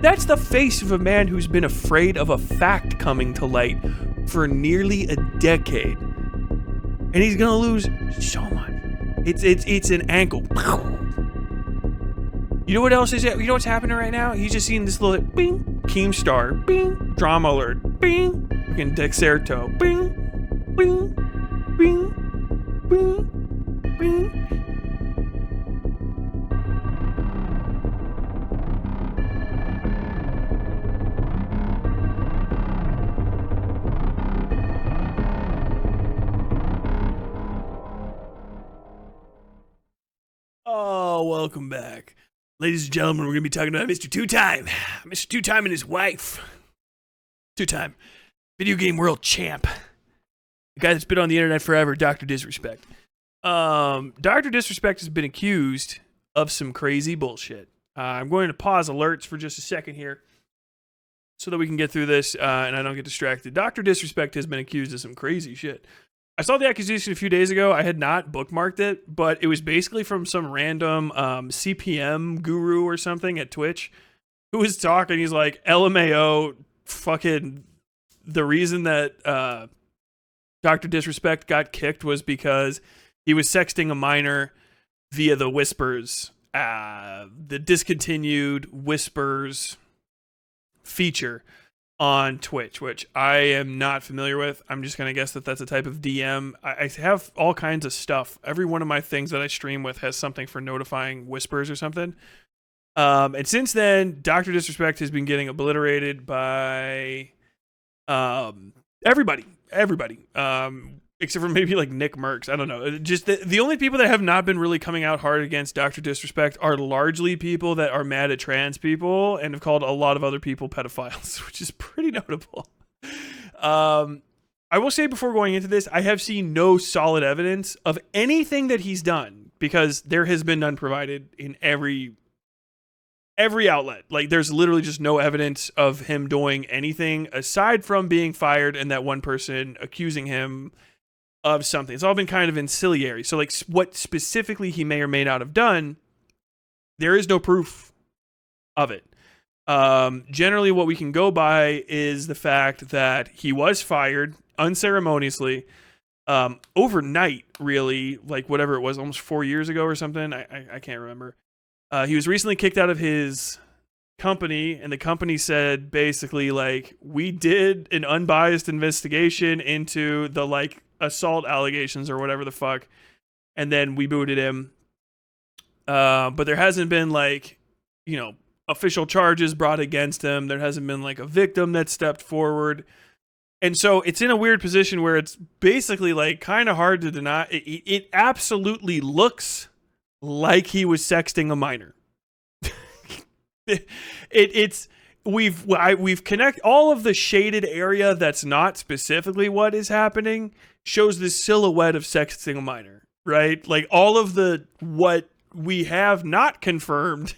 That's the face of a man who's been afraid of a fact coming to light for nearly a decade. And he's gonna lose so much. It's an ankle. You know what else is it? You know what's happening right now? He's just seeing this little bing, Keemstar, bing, drama alert, bing, fucking Dexerto, bing, bing, bing, bing, bing. Oh, welcome back. Ladies and gentlemen, we're going to be talking about Mr. Two-Time. Mr. Two-Time and his wife. Two-time video game world champ. The guy that's been on the internet forever, Dr. Disrespect. Dr. Disrespect has been accused of some crazy bullshit. I'm going to pause alerts for just a second here so that we can get through this and I don't get distracted. Dr. Disrespect has been accused of some crazy shit. I saw the accusation a few days ago. I had not bookmarked it, but it was basically from some random CPM guru or something at Twitch who was talking. He's like, LMAO, fucking, the reason that Dr. Disrespect got kicked was because he was sexting a minor via the Whispers, the discontinued Whispers feature on Twitch, which I am not familiar with. I'm just going to guess that that's a type of DM. I have all kinds of stuff. Every one of my things that I stream with has something for notifying Whispers or something. And since then, Dr. Disrespect has been getting obliterated by everybody. Except for maybe like Nick Merckx. I don't know. Just the only people that have not been really coming out hard against Dr. Disrespect are largely people that are mad at trans people and have called a lot of other people pedophiles, which is pretty notable. I will say before going into this, I have seen no solid evidence of anything that he's done because there has been none provided in every outlet. Like there's literally just no evidence of him doing anything aside from being fired and that one person accusing him of something. It's all been kind of ancillary. So like what specifically he may or may not have done, there is no proof of it. Generally what we can go by is the fact that he was fired unceremoniously, overnight, really, like whatever it was, almost 4 years ago or something. I can't remember. He was recently kicked out of his company, and the company said basically like, we did an unbiased investigation into the like assault allegations or whatever the fuck, and then we booted him. But there hasn't been like, you know, official charges brought against him. There hasn't been like a victim that stepped forward. And so it's in a weird position where it's basically like kind of hard to deny. It absolutely looks like he was sexting a minor. We've connect all of the shaded area that's not specifically what is happening shows this silhouette of sexting a minor, right? Like all of the what we have not confirmed,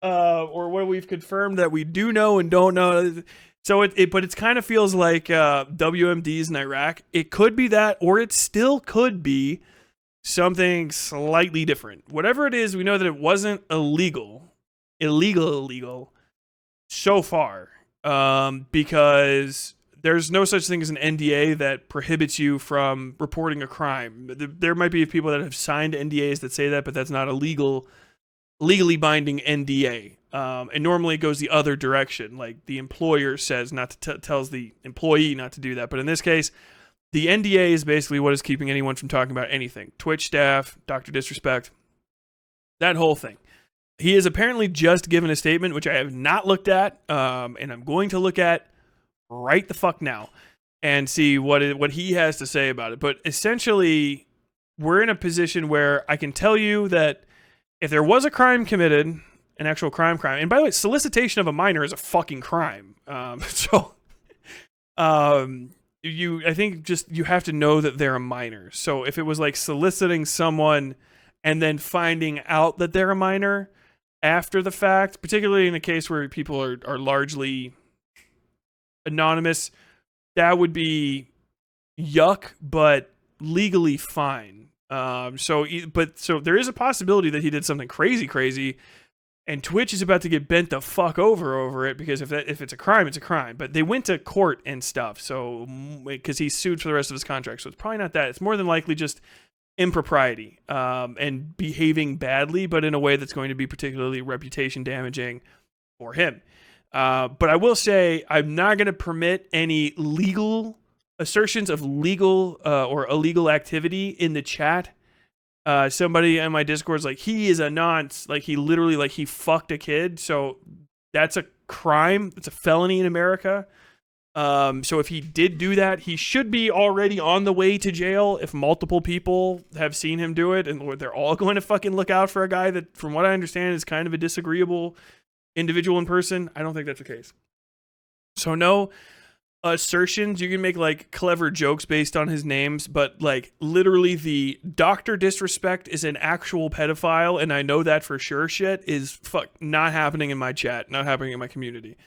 or what we've confirmed that we do know and don't know. So but it kind of feels like WMDs in Iraq. It could be that, or it still could be something slightly different. Whatever it is, we know that it wasn't illegal so far, because there's no such thing as an NDA that prohibits you from reporting a crime. There might be people that have signed NDAs that say that, but that's not a legally binding NDA. And normally it goes the other direction. Like the employer says not to tells the employee not to do that. But in this case, the NDA is basically what is keeping anyone from talking about anything. Twitch staff, Dr. Disrespect, that whole thing. He has apparently just given a statement, which I have not looked at, and I'm going to look at right the fuck now and see what he has to say about it. But essentially, we're in a position where I can tell you that if there was a crime committed, an actual crime, and by the way, solicitation of a minor is a fucking crime. I think just you have to know that they're a minor. So if it was like soliciting someone and then finding out that they're a minor after the fact, particularly in a case where people are largely anonymous, that would be yuck, but legally fine. So there is a possibility that he did something crazy, And Twitch is about to get bent the fuck over it, because if it's a crime, it's a crime. But they went to court and stuff, so because he's sued for the rest of his contract, so it's probably not that. It's more than likely just impropriety and behaving badly, but in a way that's going to be particularly reputation damaging for him. But I will say I'm not going to permit any legal assertions of legal or illegal activity in the chat. Somebody in my Discord is like, he is a nonce. Like, he literally, like, he fucked a kid. So that's a crime. It's a felony in America. So if he did do that, he should be already on the way to jail if multiple people have seen him do it. And they're all going to fucking look out for a guy that, from what I understand, is kind of a disagreeable individual in person. I don't think that's the case. So no assertions. You can make like clever jokes based on his names, but like literally the Dr. Disrespect is an actual pedophile, and I know that for sure shit is not happening in my chat, not happening in my community.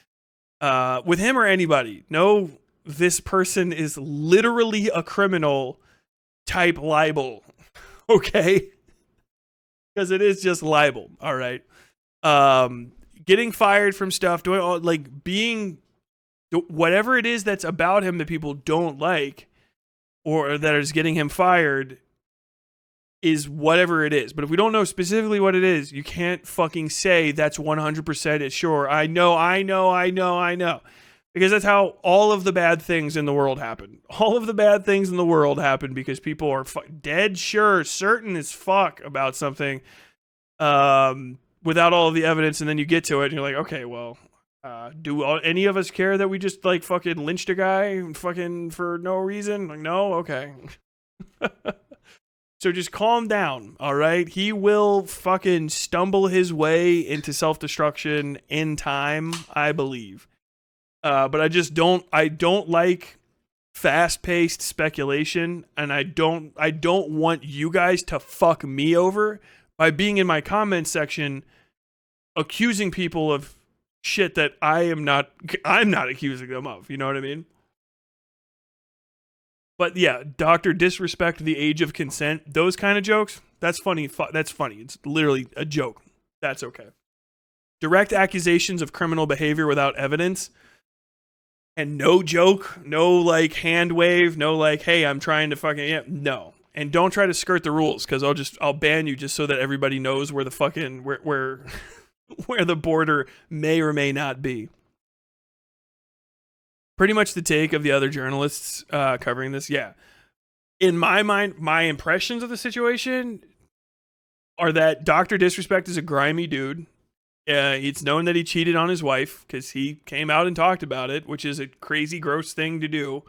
With him or anybody. No, this person is literally a criminal type libel. Okay? Because it is just libel. All right. Getting fired from stuff, doing all, like being whatever it is that's about him that people don't like or that is getting him fired is whatever it is. But if we don't know specifically what it is, you can't fucking say that's 100% sure. I know. Because that's how all of the bad things in the world happen. All of the bad things in the world happen because people are dead sure, certain as fuck about something without all of the evidence, and then you get to it and you're like, okay, well, do any of us care that we just like fucking lynched a guy fucking for no reason? Like, no? Okay. So just calm down, all right? He will fucking stumble his way into self-destruction in time, I believe. But I don't like fast-paced speculation, and I don't want you guys to fuck me over by being in my comments section accusing people of shit that I'm not accusing them of. You know what I mean? But yeah, Dr. Disrespect the age of consent, those kind of jokes, that's funny. That's funny. It's literally a joke. That's okay. Direct accusations of criminal behavior without evidence and no joke, no like hand wave, no like, hey, I'm trying to fucking, yeah, no. And don't try to skirt the rules, because I'll ban you just so that everybody knows where the fucking where where the border may or may not be. Pretty much the take of the other journalists covering this. Yeah. In my mind, my impressions of the situation are that Dr. Disrespect is a grimy dude. It's known that he cheated on his wife because he came out and talked about it, which is a crazy, gross thing to do.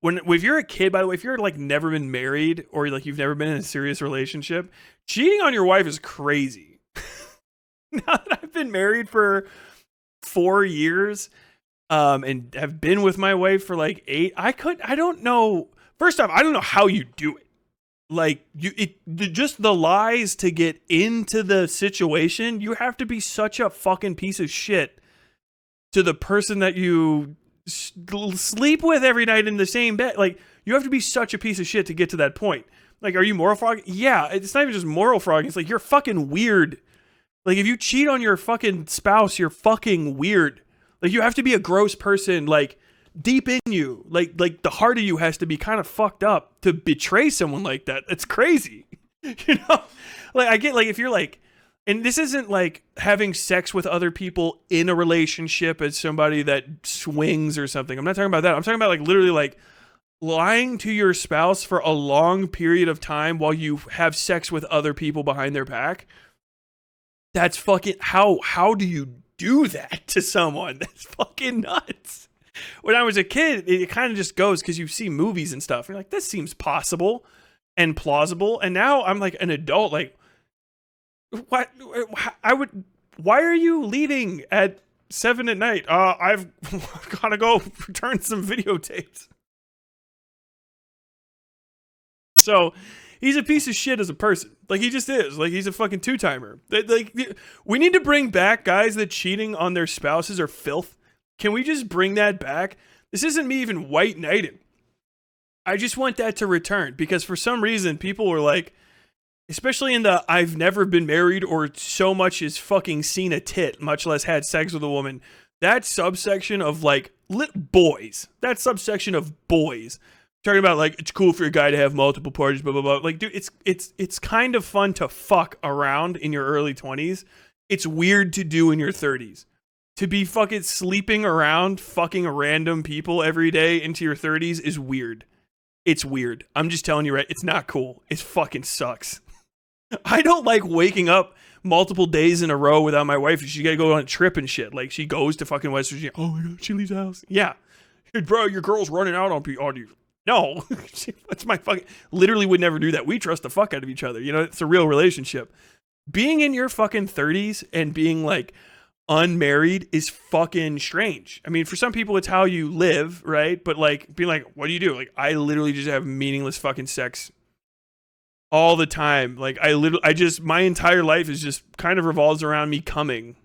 If you're a kid, by the way, if you're like never been married or like you've never been in a serious relationship, cheating on your wife is crazy. Now that I've been married for 4 years, and have been with my wife for like 8, I don't know. First off, I don't know how you do it. Like just the lies to get into the situation. You have to be such a fucking piece of shit to the person that you sleep with every night in the same bed. Like, you have to be such a piece of shit to get to that point. Like, are you moral frogging? Yeah, it's not even just moral frogging. It's like, you're fucking weird. Like, if you cheat on your fucking spouse, you're fucking weird. Like, you have to be a gross person, like, deep in you. Like the heart of you has to be kind of fucked up to betray someone like that. It's crazy. You know? Like, I get, like, if you're, like, and this isn't, like, having sex with other people in a relationship as somebody that swings or something. I'm not talking about that. I'm talking about, like, literally, like, lying to your spouse for a long period of time while you have sex with other people behind their back. That's fucking, how do you do that to someone? That's fucking nuts. When I was a kid, it kind of just goes because you see movies and stuff. You're like, this seems possible and plausible. And now I'm like an adult, like, what? Why are you leaving at 7 at night? I've got to go return some videotapes. So he's a piece of shit as a person. Like, he just is. Like, he's a fucking two-timer. Like, we need to bring back guys that cheating on their spouses are filth. Can we just bring that back? This isn't me even white knighting. I just want that to return, because for some reason people were like, especially in the I've never been married or so much as fucking seen a tit, much less had sex with a woman. That subsection of like boys, that subsection of boys talking about like it's cool for a guy to have multiple partners, blah blah blah. Like, dude, it's kind of fun to fuck around in your early 20s. It's weird to do in your 30s. To be fucking sleeping around, fucking random people every day into your 30s is weird. It's weird. I'm just telling you, right? It's not cool. It fucking sucks. I don't like waking up multiple days in a row without my wife. She gotta go on a trip and shit. Like, she goes to fucking West Virginia. Oh my god, she leaves the house. Yeah. Hey, bro, your girl's running out on you. No. That's my fucking... Literally would never do that. We trust the fuck out of each other. You know, it's a real relationship. Being in your fucking 30s and being, like, unmarried is fucking strange. I mean, for some people, it's how you live, right? But, like, being like, what do you do? Like, I literally just have meaningless fucking sex all the time. Like, my entire life is just kind of revolves around me coming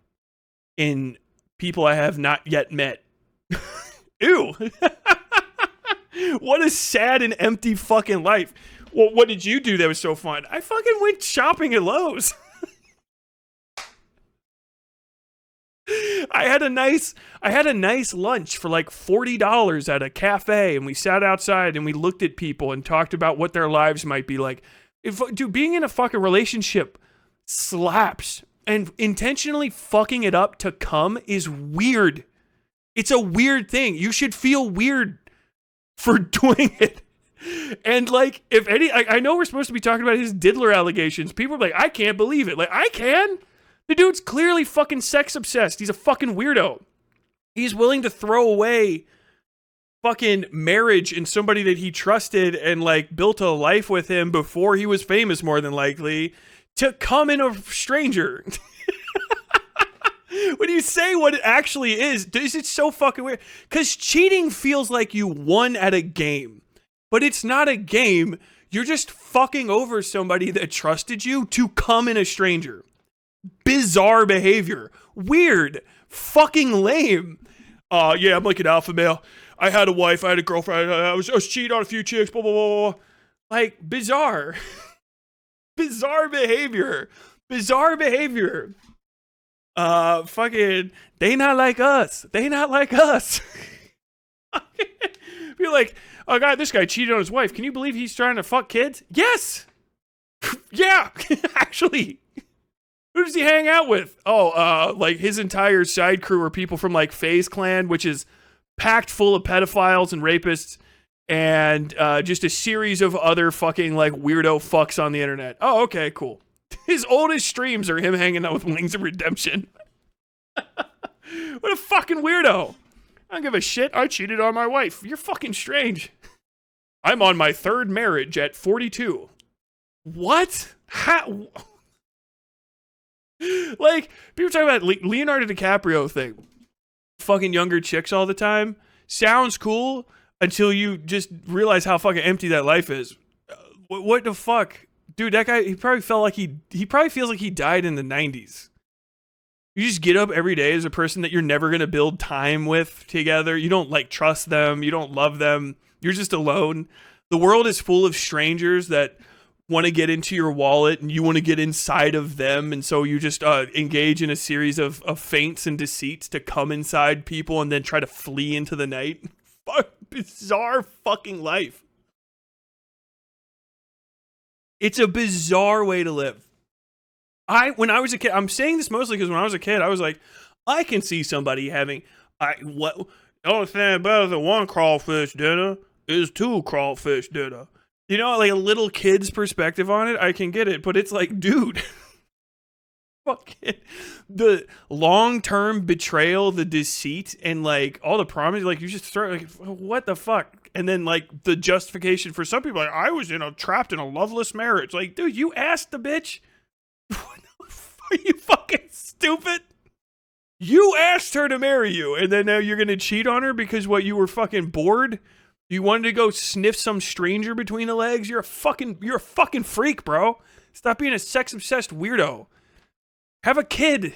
in people I have not yet met. Ew. What a sad and empty fucking life. Well, what did you do that was so fun? I fucking went shopping at Lowe's. I had a nice lunch for like $40 at a cafe, and we sat outside and we looked at people and talked about what their lives might be like. Dude, being in a fucking relationship slaps, and intentionally fucking it up to come is weird. It's a weird thing. You should feel weird for doing it. And like, if any, I know we're supposed to be talking about his diddler allegations. People are like, I can't believe it. Like, I can. The dude's clearly fucking sex obsessed. He's a fucking weirdo. He's willing to throw away fucking marriage and somebody that he trusted and like built a life with him before he was famous, more than likely, to come in a stranger. When you say what it actually is it so fucking weird? Because cheating feels like you won at a game, but it's not a game. You're just fucking over somebody that trusted you to come in a stranger. Bizarre behavior. Weird. Fucking lame. Yeah, I'm like an alpha male. I had a wife. I had a girlfriend. I was cheating on a few chicks. Blah, blah, blah, blah. Like, bizarre. Bizarre behavior. Bizarre behavior. Fucking, they not like us. They not like us. Be like, oh god, this guy cheated on his wife. Can you believe he's trying to fuck kids? Yes. Yeah, actually. Who does he hang out with? Oh, like his entire side crew are people from like FaZe Clan, which is packed full of pedophiles and rapists, and just a series of other fucking like weirdo fucks on the internet. Oh, okay, cool. His oldest streams are him hanging out with Wings of Redemption. What a fucking weirdo. I don't give a shit. I cheated on my wife. You're fucking strange. I'm on my third marriage at 42. What? How? Like, people talk about Leonardo DiCaprio thing. Fucking younger chicks all the time. Sounds cool until you just realize how fucking empty that life is. What the fuck? Dude, that guy, he probably felt like he probably feels like he died in the 90s. You just get up every day as a person that you're never going to build time with together. You don't like trust them. You don't love them. You're just alone. The world is full of strangers that want to get into your wallet and you want to get inside of them. And so you just engage in a series of feints and deceits to come inside people and then try to flee into the night. Bizarre fucking life. It's a bizarre way to live. When I was a kid, I'm saying this mostly because when I was a kid, I was like, I can see somebody having, the only thing about the one crawfish dinner is two crawfish dinner. You know, like a little kid's perspective on it, I can get it, but it's like, dude, fucking the long-term betrayal, the deceit, and like all the promise, like you just start like, what the fuck? And then like the justification for some people, like, I was trapped in a loveless marriage. Like, dude, you asked the bitch. What the fuck? Are you fucking stupid? You asked her to marry you, and then now you're gonna cheat on her because what, you were fucking bored? You wanted to go sniff some stranger between the legs? You're a fucking freak, bro. Stop being a sex-obsessed weirdo. Have a kid.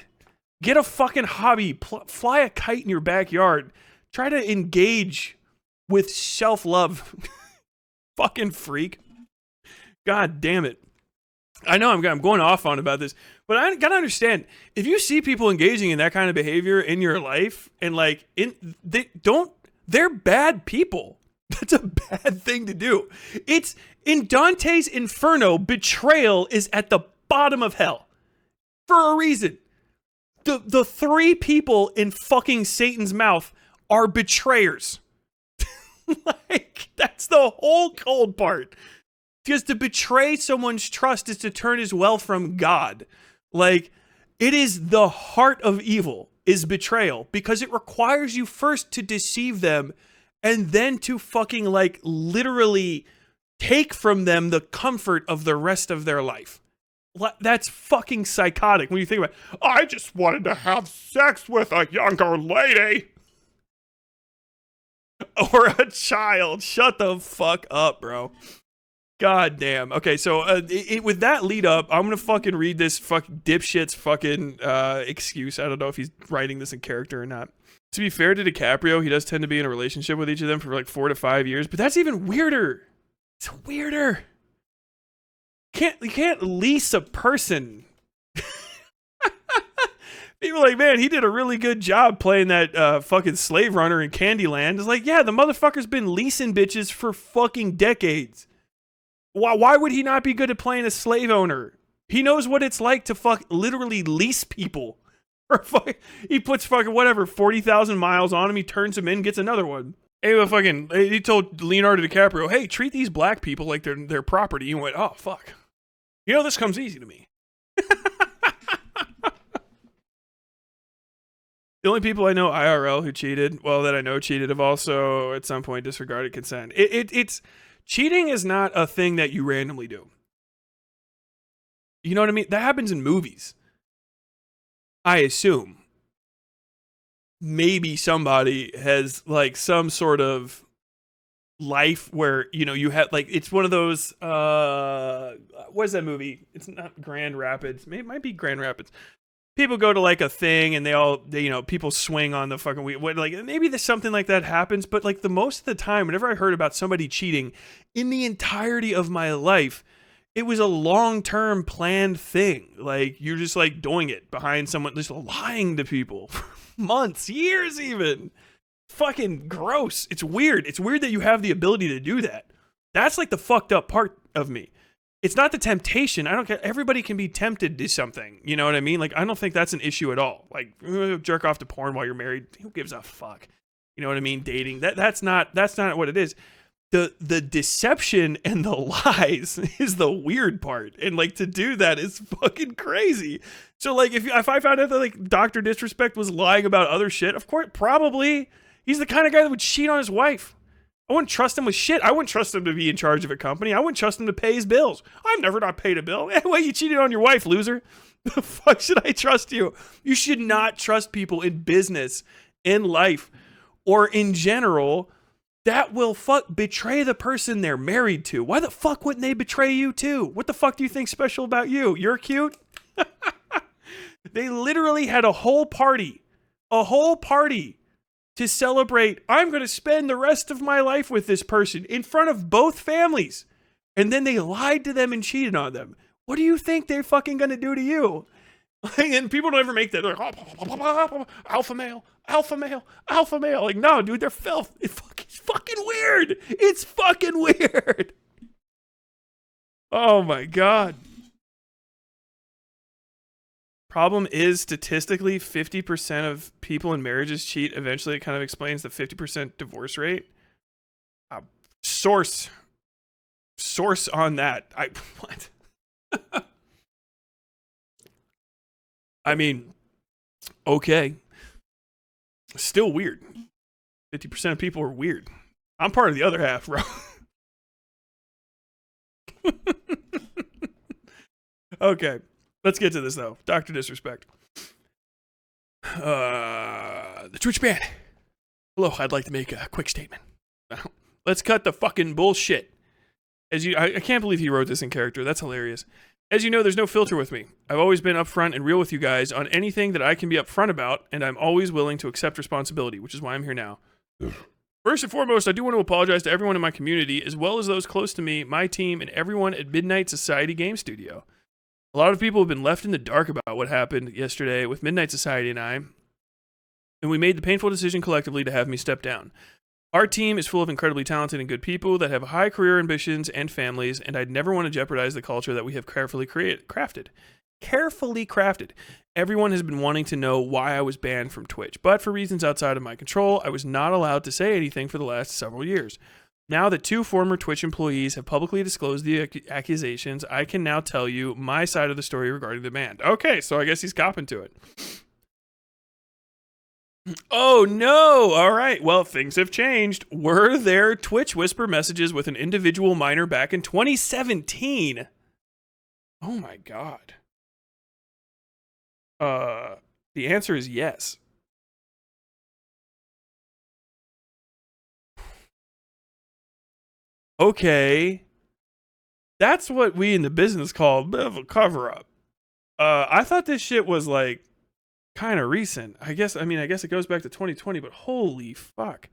Get a fucking hobby. Fly a kite in your backyard. Try to engage with self-love. Fucking freak. God damn it. I know I'm going off on about this, but I gotta understand, if you see people engaging in that kind of behavior in your life, and like they're bad people. That's a bad thing to do. It's in Dante's Inferno, betrayal is at the bottom of hell for a reason. The three people in fucking Satan's mouth are betrayers. Like, that's the whole cold part. Because to betray someone's trust is to turn his wealth from God. Like, it is the heart of evil, is betrayal, because it requires you first to deceive them and then to fucking, like, literally take from them the comfort of the rest of their life. That's fucking psychotic when you think about it. I just wanted to have sex with a younger lady. Or a child. Shut the fuck up, bro. God damn. Okay, so with that lead up, I'm gonna fucking read this fucking dipshit's fucking excuse. I don't know if he's writing this in character or not. To be fair to DiCaprio, he does tend to be in a relationship with each of them for like 4 to 5 years, but that's even weirder. It's weirder. You can't lease a person. People are like, man, he did a really good job playing that fucking slave runner in Candyland. It's like, yeah, the motherfucker's been leasing bitches for fucking decades. Why would he not be good at playing a slave owner? He knows what it's like to literally lease people. He puts fucking whatever 40,000 miles on him. He turns them in, gets another one. Anyway, he told Leonardo DiCaprio, "Hey, treat these black people like they're property." He went, "Oh fuck, this comes easy to me." The only people I know IRL who cheated, that I know cheated, have also at some point disregarded consent. It's cheating is not a thing that you randomly do. You know what I mean? That happens in movies. I assume. Maybe somebody has like some sort of life where, you have like, it's one of those, what is that movie? It's not Grand Rapids. It might be Grand Rapids. People go to like a thing and people swing on the fucking wheel. Like maybe there's something like that happens, but like the most of the time, whenever I heard about somebody cheating in the entirety of my life, it was a long-term planned thing. Like you're just like doing it behind someone, just lying to people for months, years even. Fucking gross. It's weird. It's weird that you have the ability to do that. That's like the fucked up part of me. It's not the temptation. I don't care. Everybody can be tempted to something. You know what I mean? Like, I don't think that's an issue at all. Like, jerk off to porn while you're married. Who gives a fuck? You know what I mean? Dating. That's not what it is. The deception and the lies is the weird part. And like to do that is fucking crazy. So like if I found out that like Dr. Disrespect was lying about other shit, of course, probably he's the kind of guy that would cheat on his wife. I wouldn't trust him with shit. I wouldn't trust him to be in charge of a company. I wouldn't trust him to pay his bills. I've never not paid a bill. Anyway, you cheated on your wife, loser. The fuck should I trust you? You should not trust people in business, in life, or in general that will betray the person they're married to. Why the fuck wouldn't they betray you too? What the fuck do you think's special about you? You're cute? They literally had a whole party to celebrate, I'm going to spend the rest of my life with this person in front of both families. And then they lied to them and cheated on them. What do you think they're fucking going to do to you? And people don't ever make that. They're like, oh, alpha male, alpha male, alpha male. Like, no, dude, they're filth. It's fucking weird. It's fucking weird. Oh my God. Problem is, statistically, 50% of people in marriages cheat. Eventually, it kind of explains the 50% divorce rate. Source on that. What? I mean, okay. Still weird. 50% of people are weird. I'm part of the other half, bro. Okay. Let's get to this, though. Dr. Disrespect. The Twitch ban. Hello, I'd like to make a quick statement. Let's cut the fucking bullshit. I can't believe he wrote this in character. That's hilarious. As you know, there's no filter with me. I've always been upfront and real with you guys on anything that I can be upfront about, and I'm always willing to accept responsibility, which is why I'm here now. First and foremost, I do want to apologize to everyone in my community, as well as those close to me, my team, and everyone at Midnight Society Game Studio. A lot of people have been left in the dark about what happened yesterday with Midnight Society and I, and we made the painful decision collectively to have me step down. Our team is full of incredibly talented and good people that have high career ambitions and families, and I'd never want to jeopardize the culture that we have carefully crafted. Carefully crafted. Everyone has been wanting to know why I was banned from Twitch, but for reasons outside of my control, I was not allowed to say anything for the last several years. Now that 2 former Twitch employees have publicly disclosed the accusations, I can now tell you my side of the story regarding the ban. Okay, so I guess he's copping to it. Oh no! All right, well, things have changed. Were there Twitch whisper messages with an individual minor back in 2017? Oh my god. The answer is yes. Okay. That's what we in the business call a bit of a cover-up. I thought this shit was like kind of recent. I guess it goes back to 2020, but holy fuck.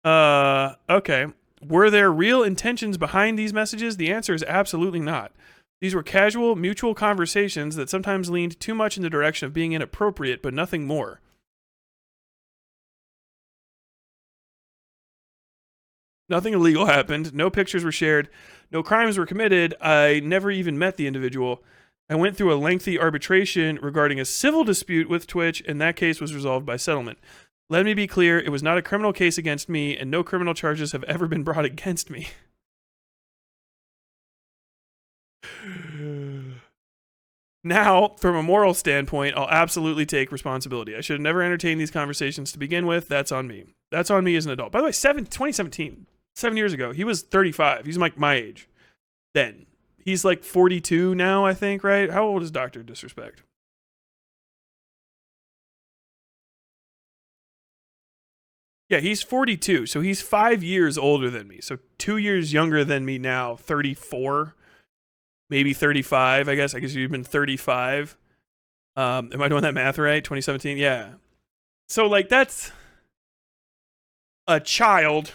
Okay. Were there real intentions behind these messages? The answer is absolutely not. These were casual, mutual conversations that sometimes leaned too much in the direction of being inappropriate, but nothing more. Nothing illegal happened. No pictures were shared. No crimes were committed. I never even met the individual. I went through a lengthy arbitration regarding a civil dispute with Twitch, and that case was resolved by settlement. Let me be clear, it was not a criminal case against me, and no criminal charges have ever been brought against me. Now, from a moral standpoint, I'll absolutely take responsibility. I should have never entertained these conversations to begin with. That's on me. That's on me as an adult. By the way, 2017, 7 years ago, he was 35. He's like my age then. He's like 42 now, I think, right? How old is Dr. Disrespect? Yeah, he's 42, so he's 5 years older than me. So 2 years younger than me now, 34, maybe 35, I guess. I guess you've been 35. Am I doing that math right? 2017? Yeah. So, like, that's a child.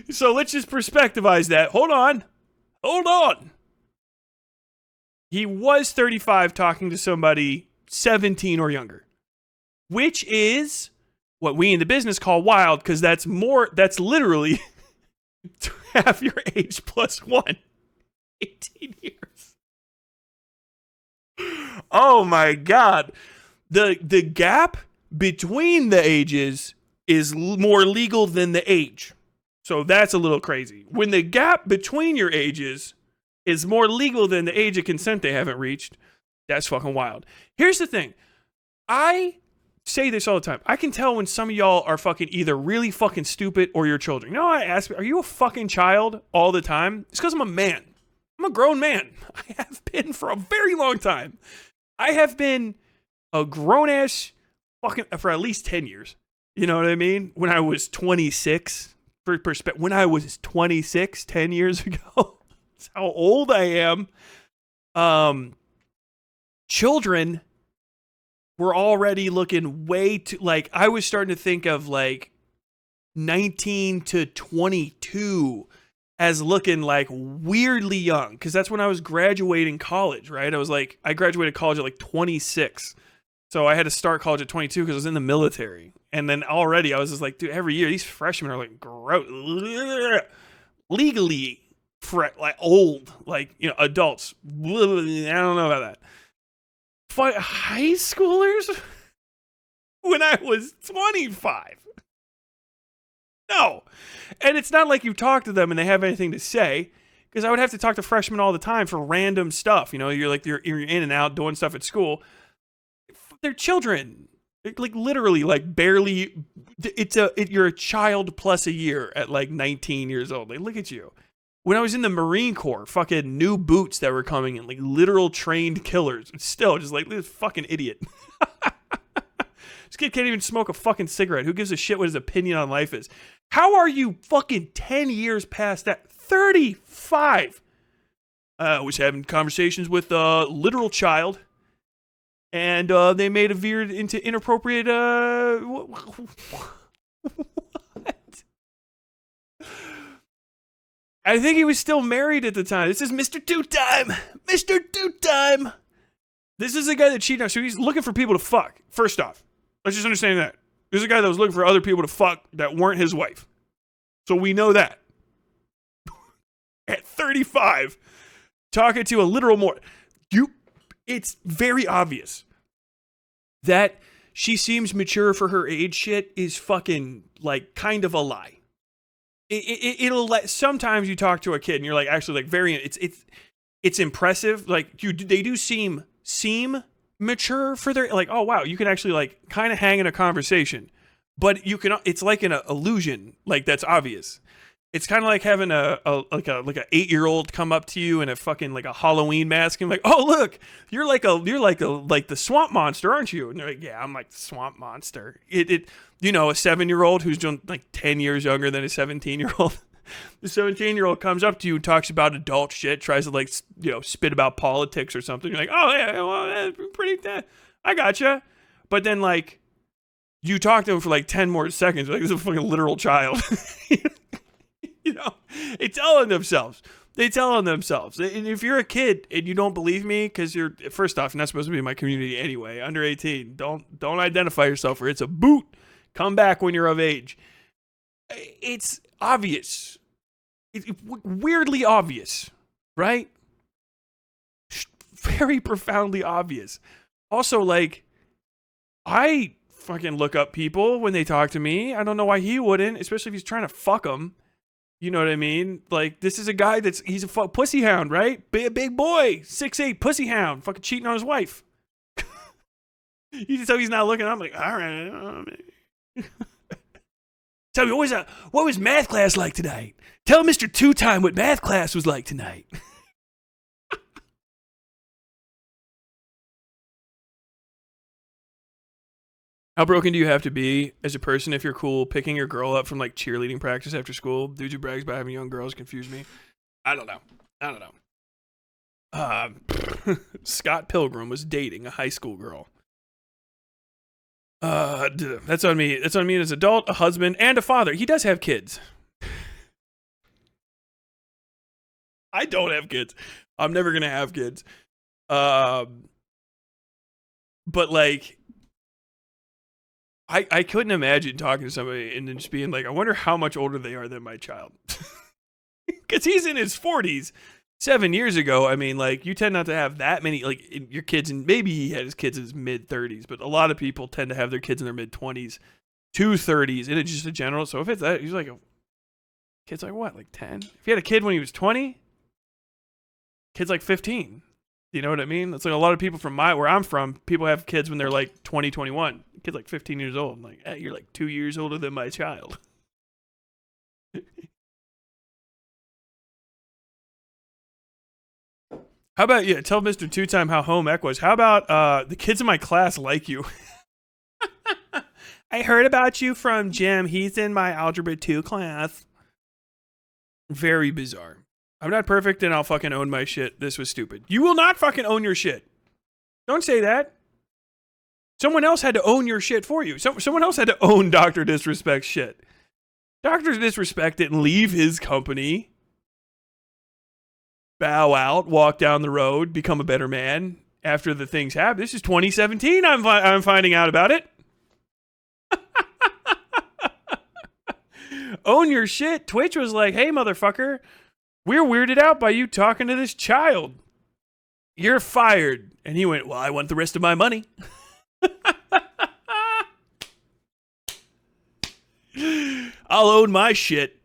So let's just perspectivize that. Hold on. He was 35 talking to somebody 17 or younger, which is what we in the business call wild, because that's literally half your age plus 1. 18 years. Oh my god. The gap between the ages is more legal than the age. So that's a little crazy. When the gap between your ages is more legal than the age of consent they haven't reached, that's fucking wild. Here's the thing. I say this all the time. I can tell when some of y'all are fucking either really fucking stupid or your children. You know, I ask, are you a fucking child all the time? It's because I'm a man. I'm a grown man. I have been for a very long time. I have been a grown-ass fucking for at least 10 years. You know what I mean? When I was 26, for perspective, when I was 26, 10 years ago, that's how old I am. Children were already looking way too, like, I was starting to think of like 19 to 22 as looking like weirdly young, because that's when I was graduating college, right? I graduated college at like 26. So I had to start college at 22 because I was in the military. And then already I was just like, dude, every year these freshmen are like gross, legally like old, like, you know, adults. I don't know about that. High schoolers when I was 25. No. And it's not like you talk to them and they have anything to say, because I would have to talk to freshmen all the time for random stuff. You know, you're in and out doing stuff at school. They're children. Like literally, like barely. You're a child plus a year at like 19 years old. Like, look at you. When I was in the Marine Corps, fucking new boots that were coming in, like literal trained killers. Still, just like this fucking idiot. This kid can't even smoke a fucking cigarette. Who gives a shit what his opinion on life is? How are you fucking 10 years past that? 35. Was having conversations with a literal child. And they may have veered into inappropriate. What? I think he was still married at the time. This is Mr. Two-Time. Mr. Two-Time. This is the guy that cheated on. So he's looking for people to fuck. First off, let's just understand that. This is a guy that was looking for other people to fuck that weren't his wife. So we know that. At 35, talking to a literal it's very obvious that she seems mature for her age shit is fucking, like, kind of a lie. It'll let, sometimes you talk to a kid and you're like, actually, like, very, it's impressive. Like, they do seem mature for their, like, oh wow, you can actually, like, kind of hang in a conversation, but it's like an illusion, like, that's obvious. It's kind of like having a 8-year-old come up to you in a fucking, like, a Halloween mask and like, oh look, you're like the swamp monster, aren't you? And they're like, yeah, I'm like the swamp monster. A 7-year-old who's doing like 10 years younger than a 17-year-old. The 17-year-old comes up to you and talks about adult shit, tries to, like, spit about politics or something. You're like, oh yeah, well, pretty, I gotcha. But then, like, you talk to him for like 10 more seconds, like, this is a fucking literal child. They telling themselves. And if you're a kid and you don't believe me, because first off, you're not supposed to be in my community anyway, under 18, don't identify yourself, or it's a boot. Come back when you're of age. It's obvious. It's weirdly obvious, right? Very profoundly obvious. Also, like, I fucking look up people when they talk to me. I don't know why he wouldn't, especially if he's trying to fuck them. You know what I mean? Like, this is a guy he's a pussy hound, right? Big boy, 6'8", pussy hound, fucking cheating on his wife. You can tell he's not looking. I'm like, all right. Tell me, what was math class like tonight? Tell Mr. Two-Time what math class was like tonight. How broken do you have to be as a person if you're cool picking your girl up from, like, cheerleading practice after school? Dudes who brags about having young girls confuse me. I don't know. Scott Pilgrim was dating a high school girl. That's on me. That's on me as an adult, a husband, and a father. He does have kids. I don't have kids. I'm never gonna have kids. But, like, I couldn't imagine talking to somebody and then just being like, I wonder how much older they are than my child. Because he's in his 40s. 7 years ago, I mean, like, you tend not to have that many, like, your kids, and maybe he had his kids in his mid-30s, but a lot of people tend to have their kids in their mid-20s to 30s, and it's just a general. So if it's that, he's like, kid's like what, like 10? If he had a kid when he was 20, kid's like 15. You know what I mean? It's like a lot of people from where I'm from, people have kids when they're like 20, 21. Kid's like 15 years old. I'm like, hey, you're like 2 years older than my child. How about, tell Mr. Two-Time how home ec was. How about the kids in my class like you? I heard about you from Jim. He's in my Algebra 2 class. Very bizarre. I'm not perfect and I'll fucking own my shit. This was stupid. You will not fucking own your shit. Don't say that. Someone else had to own your shit for you. Someone else had to own Dr. Disrespect's shit. Dr. Disrespect didn't leave his company, bow out, walk down the road, become a better man after the things happened. This is 2017. I'm finding out about it. Own your shit. Twitch was like, hey, motherfucker, we're weirded out by you talking to this child. You're fired. And he went, well, I want the rest of my money. I'll own my shit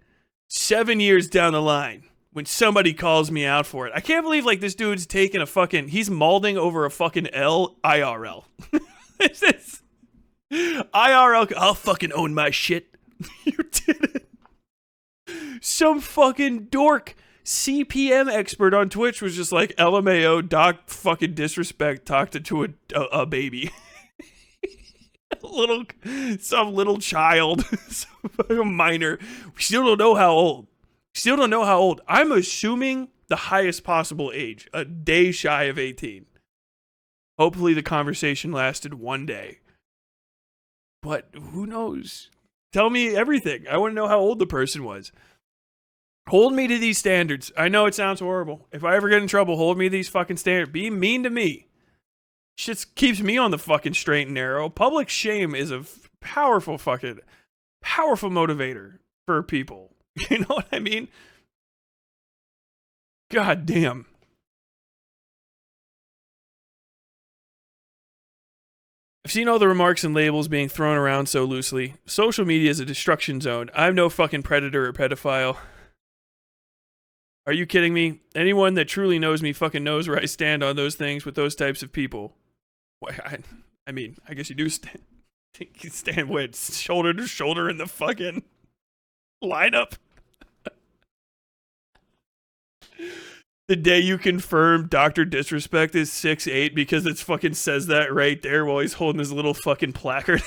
7 years down the line when somebody calls me out for it. I can't believe, like, this dude's taking he's malding over a fucking L IRL. This is IRL. I'll fucking own my shit. You did it. Some fucking dork CPM expert on Twitch was just like, LMAO, Doc fucking Disrespect talked to a baby. Some little child, some minor. We still don't know how old. I'm assuming the highest possible age, a day shy of 18. Hopefully the conversation lasted 1 day. But who knows? Tell me everything. I want to know how old the person was. Hold me to these standards. I know it sounds horrible. If I ever get in trouble, hold me to these fucking standards. Be mean to me. Shit keeps me on the fucking straight and narrow. Public shame is a powerful motivator for people. You know what I mean? God damn. I've seen all the remarks and labels being thrown around so loosely. Social media is a destruction zone. I'm no fucking predator or pedophile. Are you kidding me? Anyone that truly knows me fucking knows where I stand on those things with those types of people. I mean, I guess you do stand. You stand with shoulder to shoulder in the fucking lineup. The day you confirm Dr. Disrespect is 6'8" because it fucking says that right there while he's holding his little fucking placard.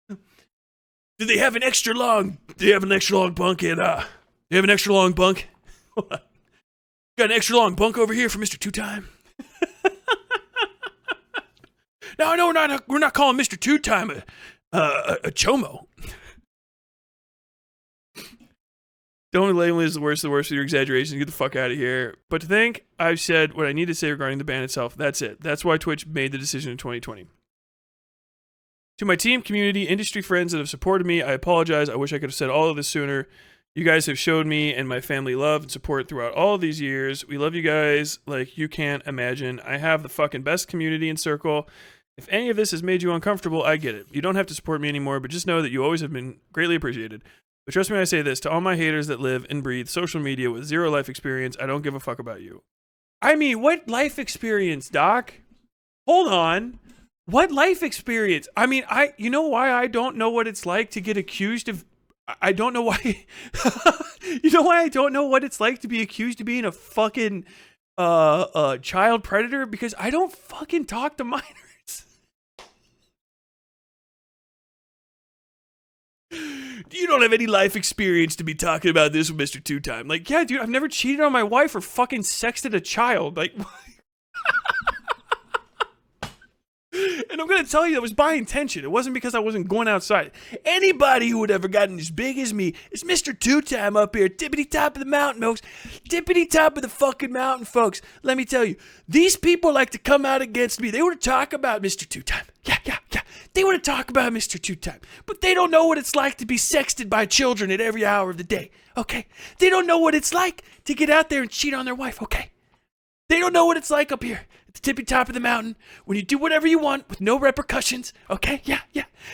Do they have an extra long bunk in, they have an extra long bunk? Got an extra long bunk over here for Mr. Two-Time? No, we're not calling Mr. Two-Time a chomo. The only label is the worst of your exaggerations. Get the fuck out of here. But to think I've said what I need to say regarding the ban itself, that's it. That's why Twitch made the decision in 2020. To my team, community, industry friends that have supported me, I apologize. I wish I could have said all of this sooner. You guys have showed me and my family love and support throughout all of these years. We love you guys like you can't imagine. I have the fucking best community and circle. If any of this has made you uncomfortable, I get it. You don't have to support me anymore, but just know that you always have been greatly appreciated. But trust me when I say this, to all my haters that live and breathe social media with zero life experience, I don't give a fuck about you. I mean, what life experience, Doc? Hold on. What life experience? I mean, you know why I don't know what it's like to get accused of, I don't know why, you know why I don't know what it's like to be accused of being a fucking child predator? Because I don't fucking talk to minors. You don't have any life experience to be talking about this with Mr. Two-Time. Like, yeah, dude, I've never cheated on my wife or fucking sexted a child. Like, and I'm going to tell you, that was by intention. It wasn't because I wasn't going outside. Anybody who would ever gotten as big as me is Mr. Two-Time up here. Tippity top of the mountain, folks. Tippity top of the fucking mountain, folks. Let me tell you, these people like to come out against me. They want to talk about Mr. Two-Time. Yeah. They want to talk about Mr. Two-Time. But they don't know what it's like to be sexted by children at every hour of the day. Okay? They don't know what it's like to get out there and cheat on their wife. Okay? They don't know what it's like up here at the tippy top of the mountain when you do whatever you want with no repercussions. Okay? Yeah.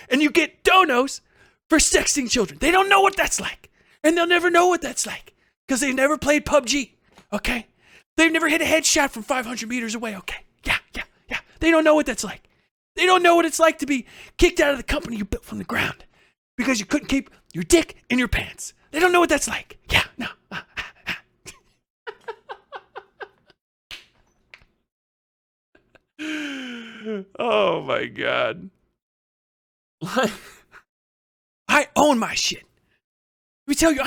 And you get donos for sexting children. They don't know what that's like. And they'll never know what that's like because they've never played PUBG. Okay? They've never hit a headshot from 500 meters away. Okay? Yeah. They don't know what that's like. They don't know what it's like to be kicked out of the company you built from the ground because you couldn't keep your dick in your pants. They don't know what that's like. Yeah, no. Oh my God. I own my shit. Let me tell you,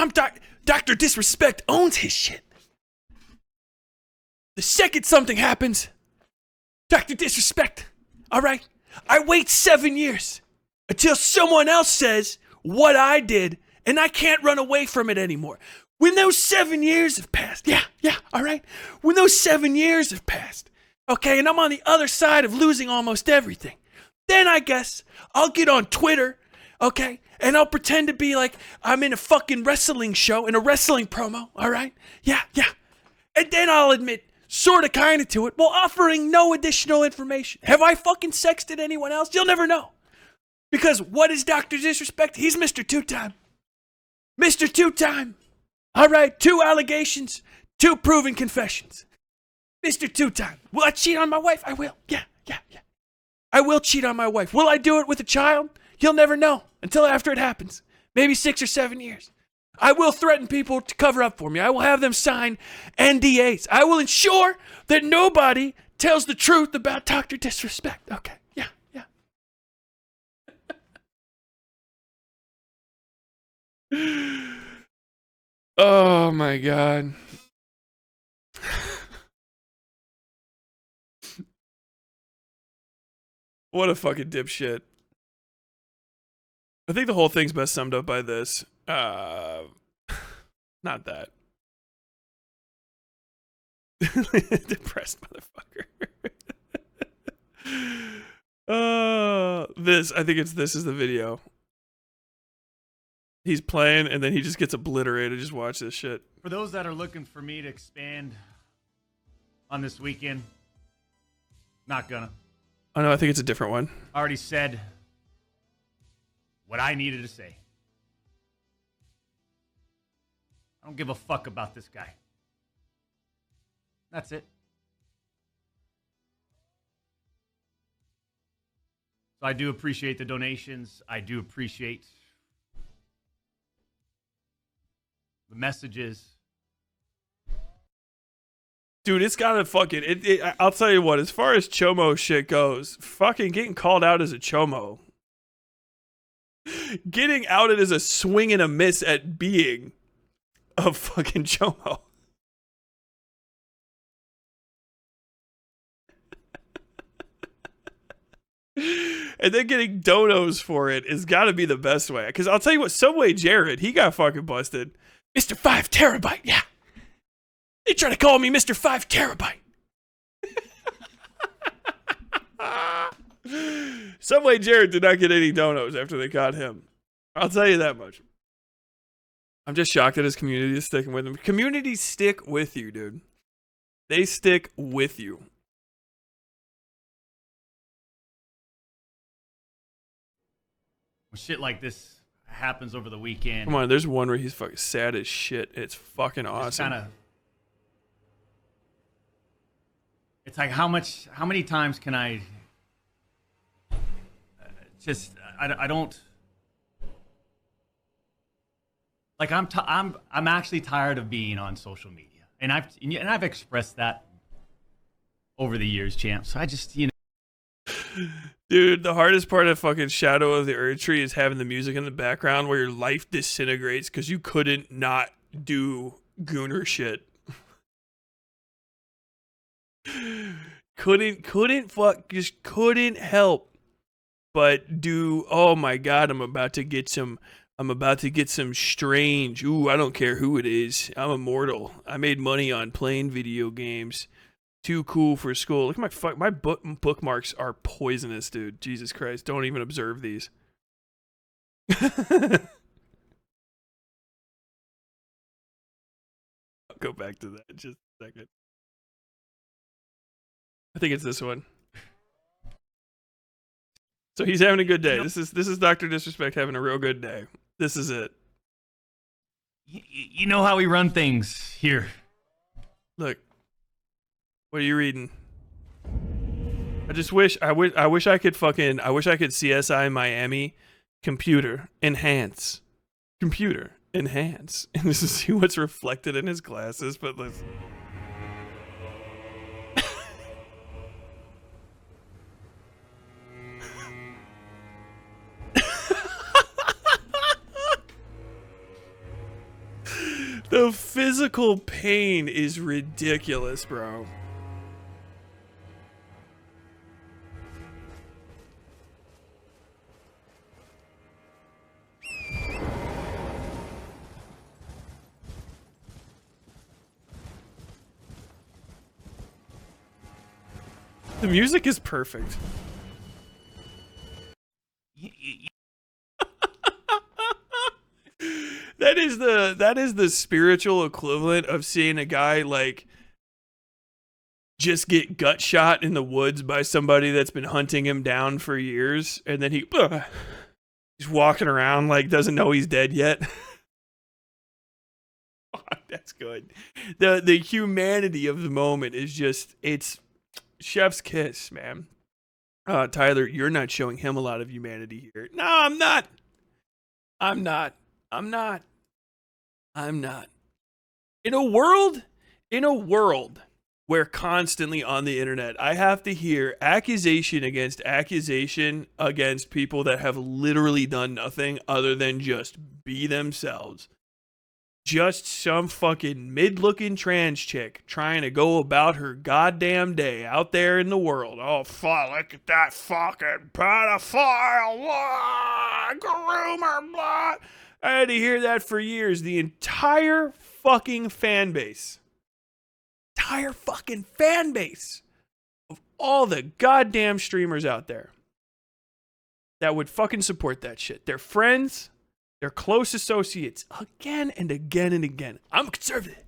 Dr. Disrespect owns his shit. The second something happens, Dr. Disrespect, all right? I wait 7 years until someone else says what I did, and I can't run away from it anymore. When those 7 years have passed, yeah, all right? When those 7 years have passed, okay, and I'm on the other side of losing almost everything, then I guess I'll get on Twitter, okay, and I'll pretend to be like I'm in a fucking wrestling show, in a wrestling promo, all right? Yeah. And then I'll admit, sort of kind of to it, while offering no additional information. Have I fucking sexted anyone else? You'll never know. Because what is Dr. Disrespect? He's Mr. Two-Time. Mr. Two-Time. All right, 2 allegations, 2 proven confessions. Mr. Two-Time. Will I cheat on my wife? I will. Yeah. I will cheat on my wife. Will I do it with a child? You'll never know until after it happens. Maybe 6 or 7 years. I will threaten people to cover up for me. I will have them sign NDAs. I will ensure that nobody tells the truth about Dr. Disrespect. Okay, yeah. Oh my God. What a fucking dipshit. I think the whole thing's best summed up by this. Not that. Depressed motherfucker. I think this is the video. He's playing and then he just gets obliterated. Just watch this shit. For those that are looking for me to expand on this weekend, not gonna. Oh no, I think it's a different one. I already said what I needed to say. I don't give a fuck about this guy. That's it. So I do appreciate the donations. I do appreciate the messages. Dude, it's gotta fucking I'll tell you what, as far as chomo shit goes, fucking getting called out as a chomo. Getting outed as a swing and a miss at being a fucking chomo. And then getting donos for it is gotta be the best way. Because I'll tell you what, Subway Jared, he got fucking busted. Mr. 5 terabyte, yeah. They try to call me Mr. 5 terabyte. Subway Jared did not get any donos after they caught him. I'll tell you that much. I'm just shocked that his community is sticking with him. Communities stick with you, dude. They stick with you. When shit like this happens over the weekend. Come on, there's one where he's fucking sad as shit. It's fucking awesome. It's like how many times can I I don't like I'm actually tired of being on social media, and I've expressed that over the years, champ. So I just Dude, the hardest part of fucking Shadow of the Earth Tree is having the music in the background where your life disintegrates because you couldn't not do gooner shit. Just couldn't help but do. Oh my god, I'm about to get some strange. Ooh, I don't care who it is. I'm immortal. I made money on playing video games. Too cool for school. Look at my bookmarks are poisonous, dude. Jesus Christ. Don't even observe these. I'll go back to that in just a second. I think it's this one. So he's having a good day. This is Dr. Disrespect having a real good day. This is it. You know how we run things here. Look. What are you reading? I wish I could CSI Miami computer enhance and just see what's reflected in his glasses, but let's the physical pain is ridiculous, bro. The music is perfect. That is the spiritual equivalent of seeing a guy like just get gut shot in the woods by somebody that's been hunting him down for years, and then he's walking around like doesn't know he's dead yet. That's good. The humanity of the moment is just, it's chef's kiss, man. Tyler, you're not showing him a lot of humanity here. No, I'm not. In a world where constantly on the internet I have to hear accusation against people that have literally done nothing other than just be themselves. just some fucking mid-looking trans chick trying to go about her goddamn day out there in the world. Oh, fuck, look at that fucking pedophile, blah, groomer, blah. I had to hear that for years. The entire fucking fan base of all the goddamn streamers out there that would fucking support that shit. Their friends, their close associates, again and again and again. I'm a conservative.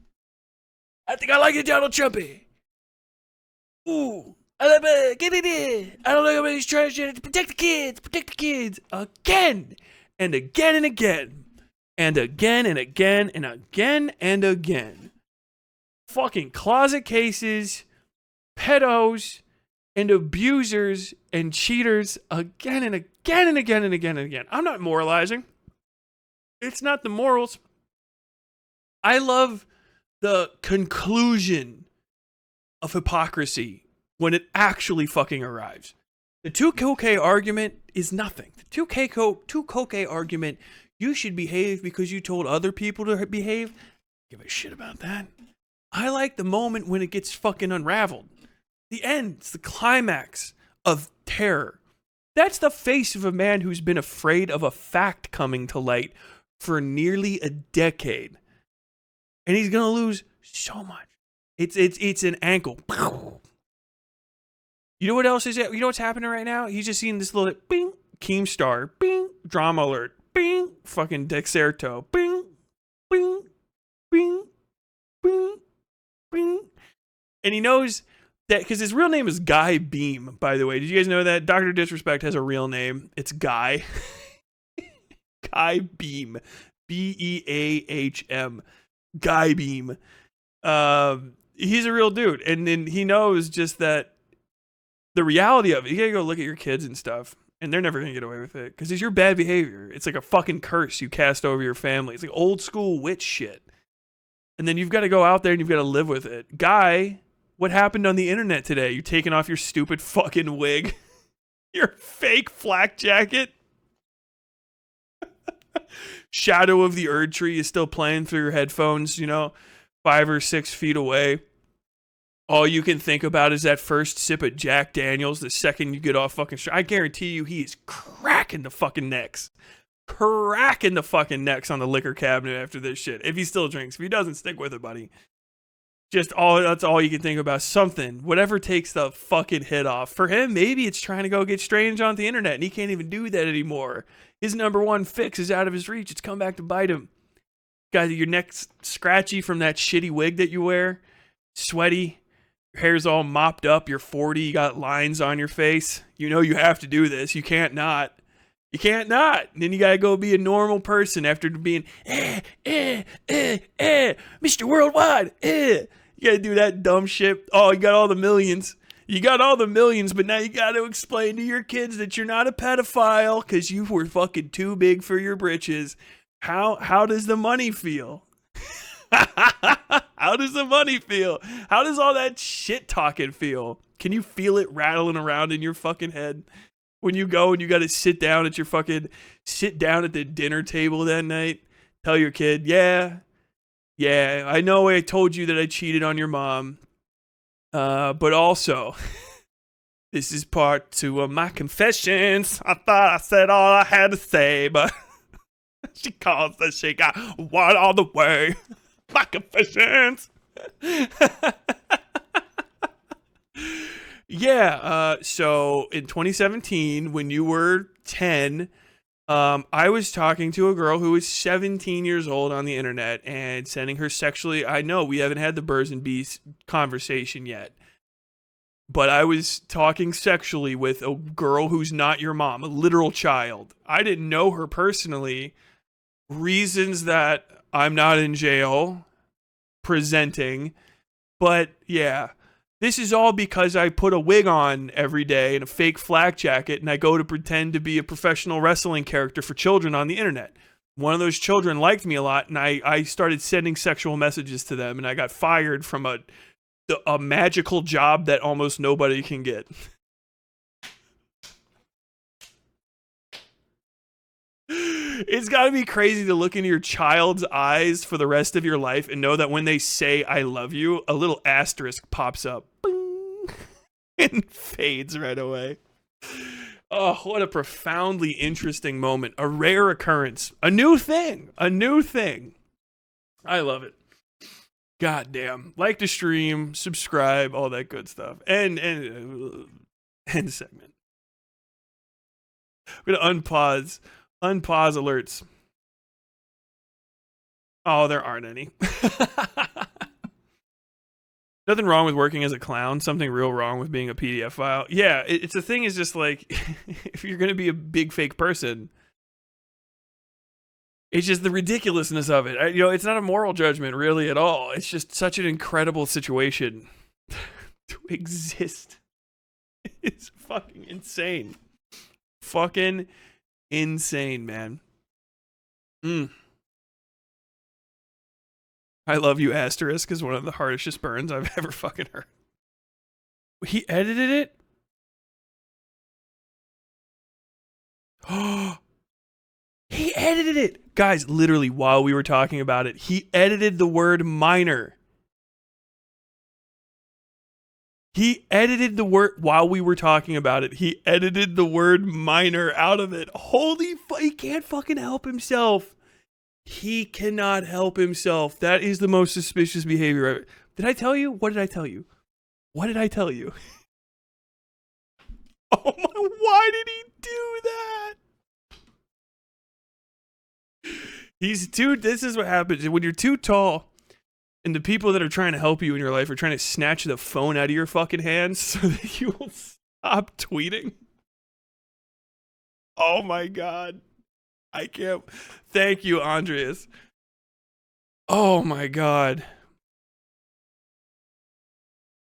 I think I like it, Donald Trumpy. Ooh, I don't know about these transgenders. Protect the kids. Again and again and again. And again and again and again and again. Fucking closet cases, pedos, and abusers and cheaters again and again and again and again and again. I'm not moralizing. It's not the morals. I love the conclusion of hypocrisy when it actually fucking arrives. The 2K argument is nothing. The 2K argument, you should behave because you told other people to behave. Give a shit about that. I like the moment when it gets fucking unraveled. The end, it's the climax of terror. That's the face of a man who's been afraid of a fact coming to light for nearly a decade. And he's going to lose so much. It's an ankle. You know what else is it? You know what's happening right now? He's just seeing this little bing, Keemstar, bing, drama alert, bing, fucking Dexerto, bing, bing, bing, bing, bing. And he knows that because his real name is Guy Beam, by the way. Did you guys know that? Dr. Disrespect has a real name. It's Guy. Guy Beam. Beahm. Guy Beam. He's a real dude. And then he knows just that the reality of it, you gotta go look at your kids and stuff, and they're never gonna get away with it because it's your bad behavior. It's like a fucking curse you cast over your family. It's like old school witch shit. And then you've got to go out there and you've got to live with it. Guy, what happened on the internet today? You taking off your stupid fucking wig, your fake flak jacket. Shadow of the Erd Tree is still playing through your headphones, 5 or 6 feet away. All you can think about is that first sip of Jack Daniels the second you get off fucking I guarantee you he is cracking the fucking necks. Cracking the fucking necks on the liquor cabinet after this shit. If he still drinks. If he doesn't, stick with it, buddy. That's all you can think about. Something. Whatever takes the fucking hit off. For him, maybe it's trying to go get strange on the internet, and he can't even do that anymore. His number one fix is out of his reach. It's come back to bite him. Guys, your neck's scratchy from that shitty wig that you wear. Sweaty. Your hair's all mopped up. You're 40. You got lines on your face. You know you have to do this. You can't not. You can't not. And then you gotta go be a normal person after being Mr. Worldwide. You gotta do that dumb shit. Oh, you got all the millions. You got all the millions, but now you gotta explain to your kids that you're not a pedophile because you were fucking too big for your britches. How does the money feel? How does the money feel? How does all that shit talking feel? Can you feel it rattling around in your fucking head? When you go and you got to sit down at the dinner table that night, tell your kid, yeah, I know I told you that I cheated on your mom, but also, this is part 2 of my confessions. I thought I said all I had to say, but she calls that she got one on the way. My confessions. Yeah, so in 2017, when you were 10, I was talking to a girl who was 17 years old on the internet and sending her sexually. I know we haven't had the birds and bees conversation yet, but I was talking sexually with a girl who's not your mom, a literal child. I didn't know her personally. Reasons that I'm not in jail presenting, but yeah. This is all because I put a wig on every day and a fake flak jacket, and I go to pretend to be a professional wrestling character for children on the internet. One of those children liked me a lot, and I started sending sexual messages to them, and I got fired from a magical job that almost nobody can get. It's got to be crazy to look into your child's eyes for the rest of your life and know that when they say I love you, a little asterisk pops up. Bing, and fades right away. Oh, what a profoundly interesting moment. A rare occurrence. A new thing. A new thing. I love it. God damn. Like the stream, subscribe, all that good stuff. And segment. I'm going to unpause alerts. Oh, there aren't any. Nothing wrong with working as a clown. Something real wrong with being a PDF file. Yeah, it's the thing is just like, if you're going to be a big fake person, it's just the ridiculousness of it. It's not a moral judgment really at all. It's just such an incredible situation to exist. It's fucking insane. Fucking insane, man. I love you, asterisk, is one of the hardest burns I've ever fucking heard. He edited it? Oh, he edited it. Guys, literally while we were talking about it, he edited the word minor. He edited the word while we were talking about it. He edited the word minor out of it. Holy fuck, he can't fucking help himself. He cannot help himself. That is the most suspicious behavior ever. Did I tell you? What did I tell you? What did I tell you? Oh my, why did he do that? This is what happens when you're too tall and the people that are trying to help you in your life are trying to snatch the phone out of your fucking hands so that you will stop tweeting. Oh my God. I can't. Thank you, Andreas. Oh my God.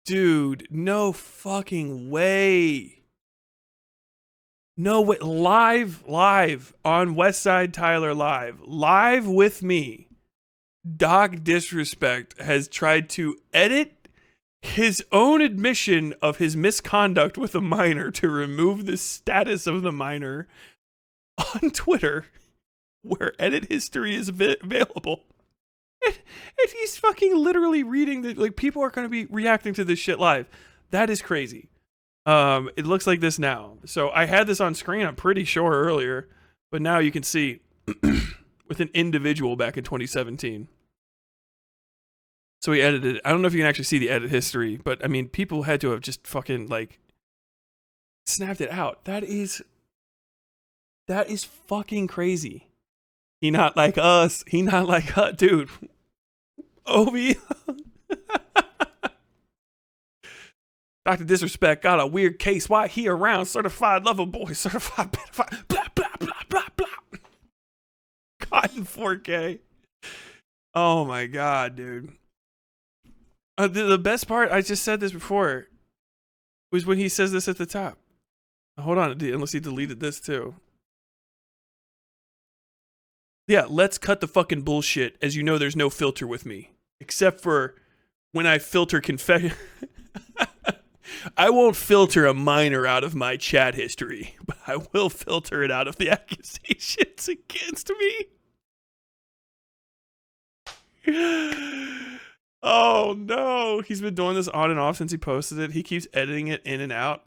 Dude, no fucking way. No way. Live on Westside Tyler live with me. Doc Disrespect has tried to edit his own admission of his misconduct with a minor to remove the status of the minor on Twitter, where edit history is available. And he's fucking literally reading the, like, people are going to be reacting to this shit live. That is crazy. It looks like this now. So I had this on screen, I'm pretty sure, earlier, but now you can see with an individual back in 2017. So he edited it. I don't know if you can actually see the edit history, but I mean, people had to have just fucking like snapped it out. That is fucking crazy. He not like us. He not like us, dude. Obi. Dr. Disrespect got a weird case. Why he around? Certified lover boy. Certified pedophile. Blah, blah, blah, blah, blah. God in 4K. Oh my God, dude. The best part, I just said this before, was when he says this at the top. Hold on, unless he deleted this too. Yeah, let's cut the fucking bullshit. As you know, there's no filter with me. Except for when I filter confession. I won't filter a minor out of my chat history, but I will filter it out of the accusations against me. Oh no, he's been doing this on and off since he posted it. He keeps editing it in and out.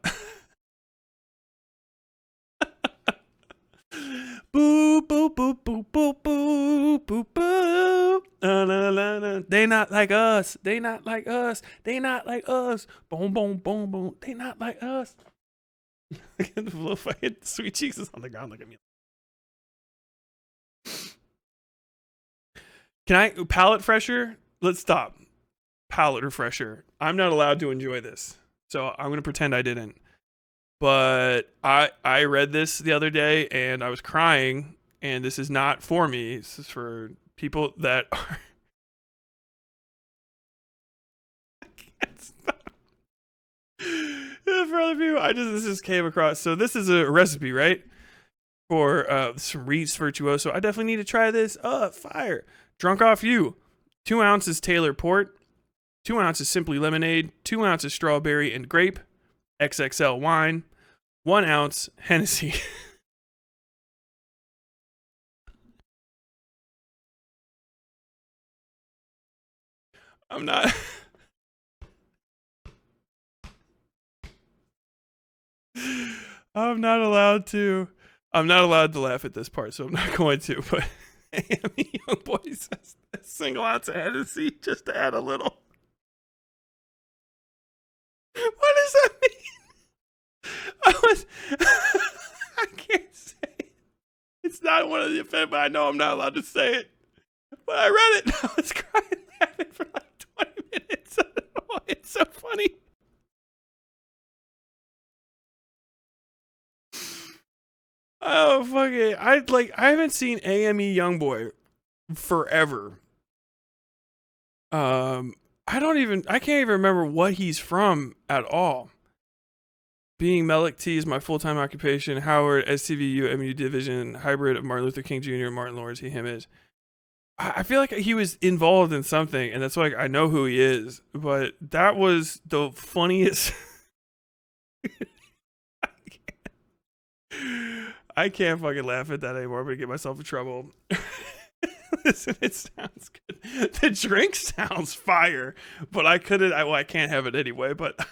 Boo, boo, boo, boo, boo, boo, boo, boo. La, la, la, la. They not like us. They not like us. They not like us. Boom, boom, boom, boom. They not like us. Look at the little fucking Sweet Cheeks is on the ground. Look at me. Can I palate fresher? Let's stop. Palate refresher. I'm not allowed to enjoy this, so I'm gonna pretend I didn't. But I read this the other day and I was crying, and this is not for me. This is for people that are. I can't stop. For other people, this just came across. So this is a recipe, right? For some Reed's Virtuoso. I definitely need to try this. Fire. Drunk off you. 2 ounces Taylor Port. 2 ounces Simply Lemonade. 2 ounces strawberry and grape. XXL wine. 1 ounce Hennessy. I'm not. I'm not allowed to. I'm not allowed to laugh at this part, so I'm not going to. But AME Young Boy says a single ounce of Hennessy just to add a little. What does that mean? I can't say it. It's not one of the offense, but I know I'm not allowed to say it. But I read it. I was crying laughing for like 20 minutes. I don't know why it's so funny. Oh fuck it! I haven't seen AME Youngboy forever. I can't even remember what he's from at all. Being Melik T is my full-time occupation. Howard, STVU, MU division, hybrid of Martin Luther King Jr. and Martin Lawrence, he, him is. I feel like he was involved in something, and that's why I know who he is. But that was the funniest. I can't fucking laugh at that anymore. I'm gonna get myself in trouble. Listen, it sounds good. The drink sounds fire, but I can't have it anyway. But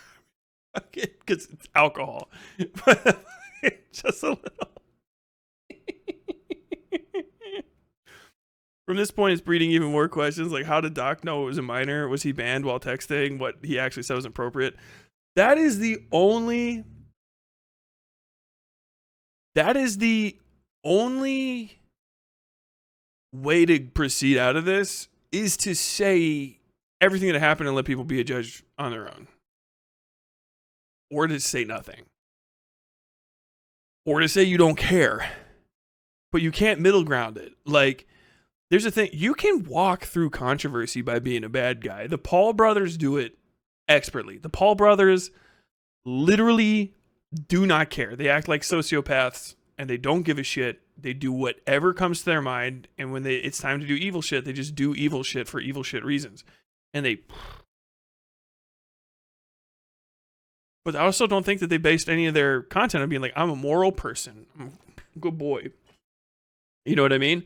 because it's alcohol, but just a little. From this point, it's breeding even more questions, like how did Doc know it was a minor? Was he banned while texting? What he actually said was inappropriate. That is the only way to proceed out of this is to say everything that happened and let people be a judge on their own. Or to say nothing. Or to say you don't care. But you can't middle ground it. Like, there's a thing. You can walk through controversy by being a bad guy. The Paul brothers do it expertly. The Paul brothers literally do not care. They act like sociopaths and they don't give a shit. They do whatever comes to their mind. And when it's time to do evil shit, they just do evil shit for evil shit reasons. And but I also don't think that they based any of their content on being like, I'm a moral person. I'm a good boy. You know what I mean?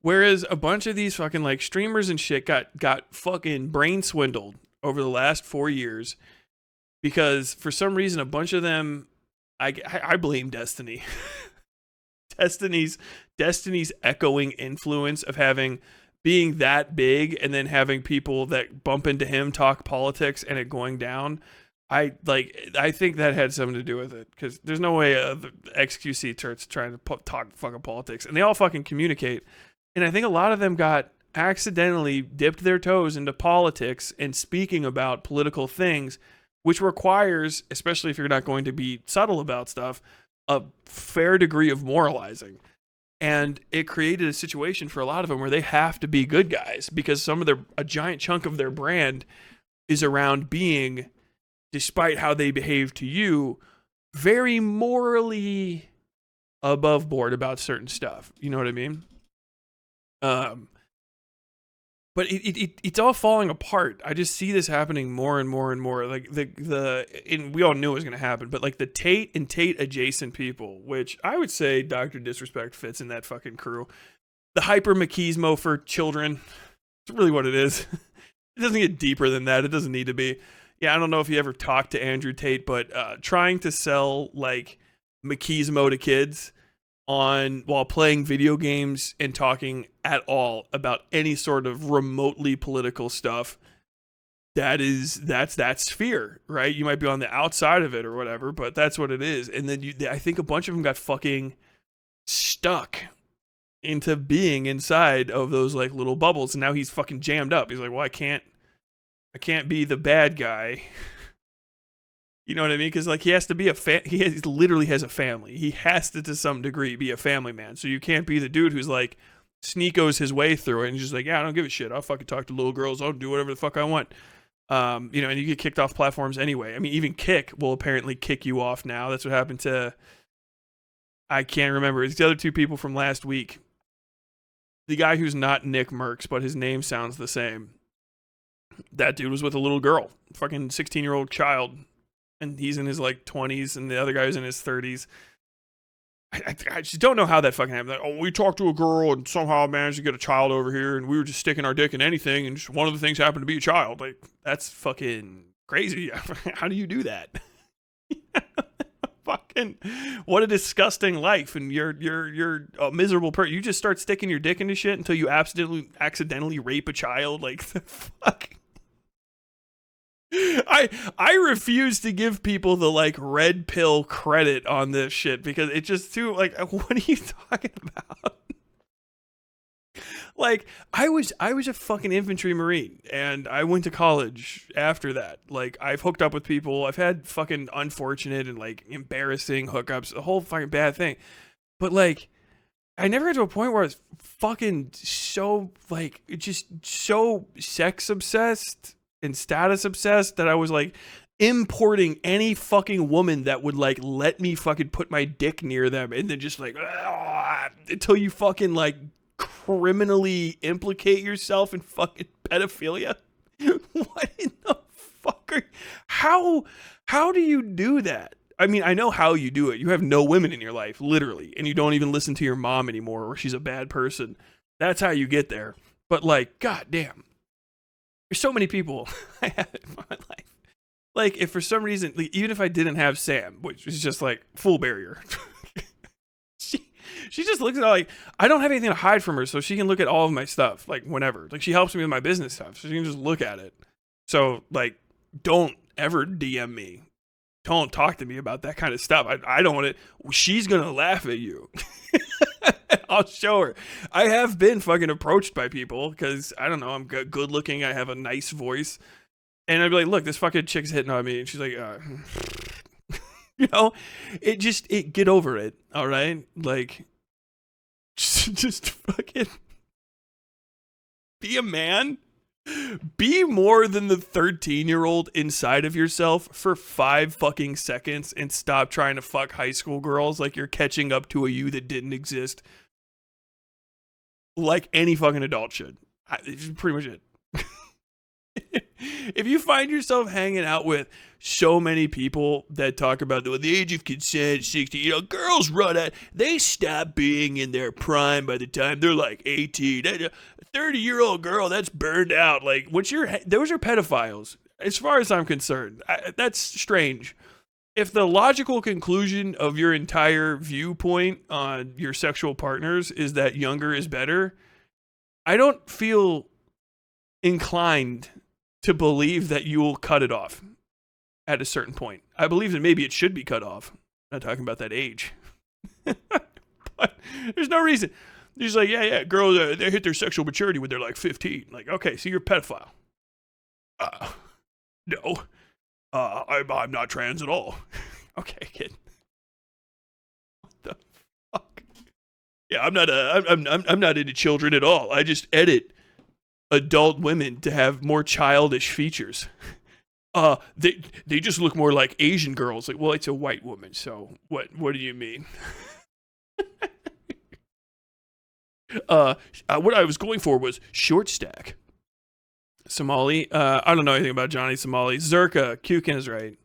Whereas a bunch of these fucking like streamers and shit got fucking brain swindled over the last 4 years because for some reason a bunch of them, I blame Destiny. Destiny's echoing influence of being that big and then having people that bump into him talk politics and it going down. I think that had something to do with it because there's no way the XQC church trying to talk fucking politics and they all fucking communicate. And I think a lot of them got accidentally dipped their toes into politics and speaking about political things, which requires, especially if you're not going to be subtle about stuff, a fair degree of moralizing. And it created a situation for a lot of them where they have to be good guys because a giant chunk of their brand is around being, despite how they behave to you, very morally above board about certain stuff. You know what I mean? But it's all falling apart. I just see this happening more and more and more. Like and we all knew it was going to happen, but like the Tate and Tate adjacent people, which I would say Dr. Disrespect fits in that fucking crew. The hyper machismo for children. It's really what it is. It doesn't get deeper than that. It doesn't need to be. Yeah, I don't know if you ever talked to Andrew Tate, but trying to sell like machismo to kids while playing video games and talking at all about any sort of remotely political stuff, that's fear, right? You might be on the outside of it or whatever, but that's what it is. And then I think a bunch of them got fucking stuck into being inside of those like little bubbles, and now he's fucking jammed up. He's like, well, I can't be the bad guy. You know what I mean? Because like he has to be he literally has a family. He has to some degree be a family man. So you can't be the dude who's like sneakos his way through it and just like, yeah, I don't give a shit. I'll fucking talk to little girls. I'll do whatever the fuck I want. And you get kicked off platforms anyway. I mean, even Kick will apparently kick you off now. That's what happened to, I can't remember. It's the other two people from last week. The guy who's not Nick Merckx, but his name sounds the same. That dude was with a little girl, fucking 16-year-old child. And he's in his like 20s and the other guy's in his 30s. I just don't know how that fucking happened. Like, oh, we talked to a girl and somehow managed to get a child over here, and we were just sticking our dick in anything, and just one of the things happened to be a child. Like, that's fucking crazy. How do you do that? Fucking, what a disgusting life, and you're a miserable person. You just start sticking your dick into shit until you accidentally rape a child. Like, the fuck. I refuse to give people the like red pill credit on this shit because it's just too like, what are you talking about? Like, I was a fucking infantry marine and I went to college after that. Like, I've hooked up with people. I've had fucking unfortunate and like embarrassing hookups, a whole fucking bad thing. But like, I never got to a point where I was fucking so like, just so sex obsessed and status obsessed that I was like importing any fucking woman that would like let me fucking put my dick near them and then just like until you fucking like criminally implicate yourself in fucking pedophilia. What in the fuck how do you do that? I mean, I know how you do it. You have no women in your life, literally, and you don't even listen to your mom anymore or she's a bad person. That's how you get there. But like, goddamn. There's so many people I have in my life. Like, if for some reason, like, even if I didn't have Sam, which is just like full barrier, she just looks at it like, I don't have anything to hide from her, so she can look at all of my stuff, like whenever. Like, she helps me with my business stuff, so she can just look at it. So, like, don't ever DM me. Don't talk to me about that kind of stuff. I don't want it. She's gonna laugh at you. I'll show her. I have been fucking approached by people because, I don't know, I'm good looking. I have a nice voice. And I'd be like, look, this fucking chick's hitting on me. And she's like, you know, get over it. All right. Like, just fucking be a man. Be more than the 13-year-old inside of yourself for 5 fucking seconds and stop trying to fuck high school girls like you're catching up to a you that didn't exist. Like any fucking adult should. It's pretty much it. If you find yourself hanging out with so many people that talk about the age of consent, 60, you know, girls run at, they stop being in their prime by the time they're like 18. A 30-year-old girl, that's burned out. Like, those are pedophiles, as far as I'm concerned. That's strange. If the logical conclusion of your entire viewpoint on your sexual partners is that younger is better, I don't feel inclined to believe that you will cut it off at a certain point. I believe that maybe it should be cut off. I'm not talking about that age. But there's no reason. He's like, yeah, girls, they hit their sexual maturity when they're like 15. Like, okay, so you're a pedophile. No. I'm not trans at all. Okay, kid. What the fuck? Yeah, I'm not into children at all. I just edit adult women to have more childish features. They just look more like Asian girls. Like, well, it's a white woman, so what do you mean? What I was going for was short stack. Somali. I don't know anything about Johnny Somali. Zerka. Kukin is right.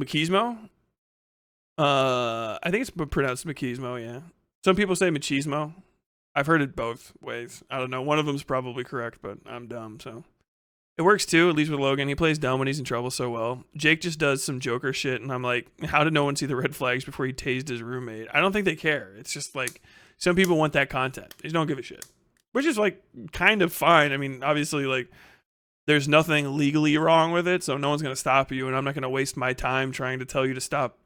Machismo? I think it's pronounced machismo, yeah. Some people say machismo. I've heard it both ways. I don't know. One of them's probably correct, but I'm dumb, so. It works too, at least with Logan. He plays dumb when he's in trouble so well. Jake just does some Joker shit, and I'm like, how did no one see the red flags before he tased his roommate? I don't think they care. It's just like, some people want that content. They just don't give a shit. Which is like, kind of fine. I mean, obviously, like, there's nothing legally wrong with it, so no one's going to stop you, and I'm not going to waste my time trying to tell you to stop.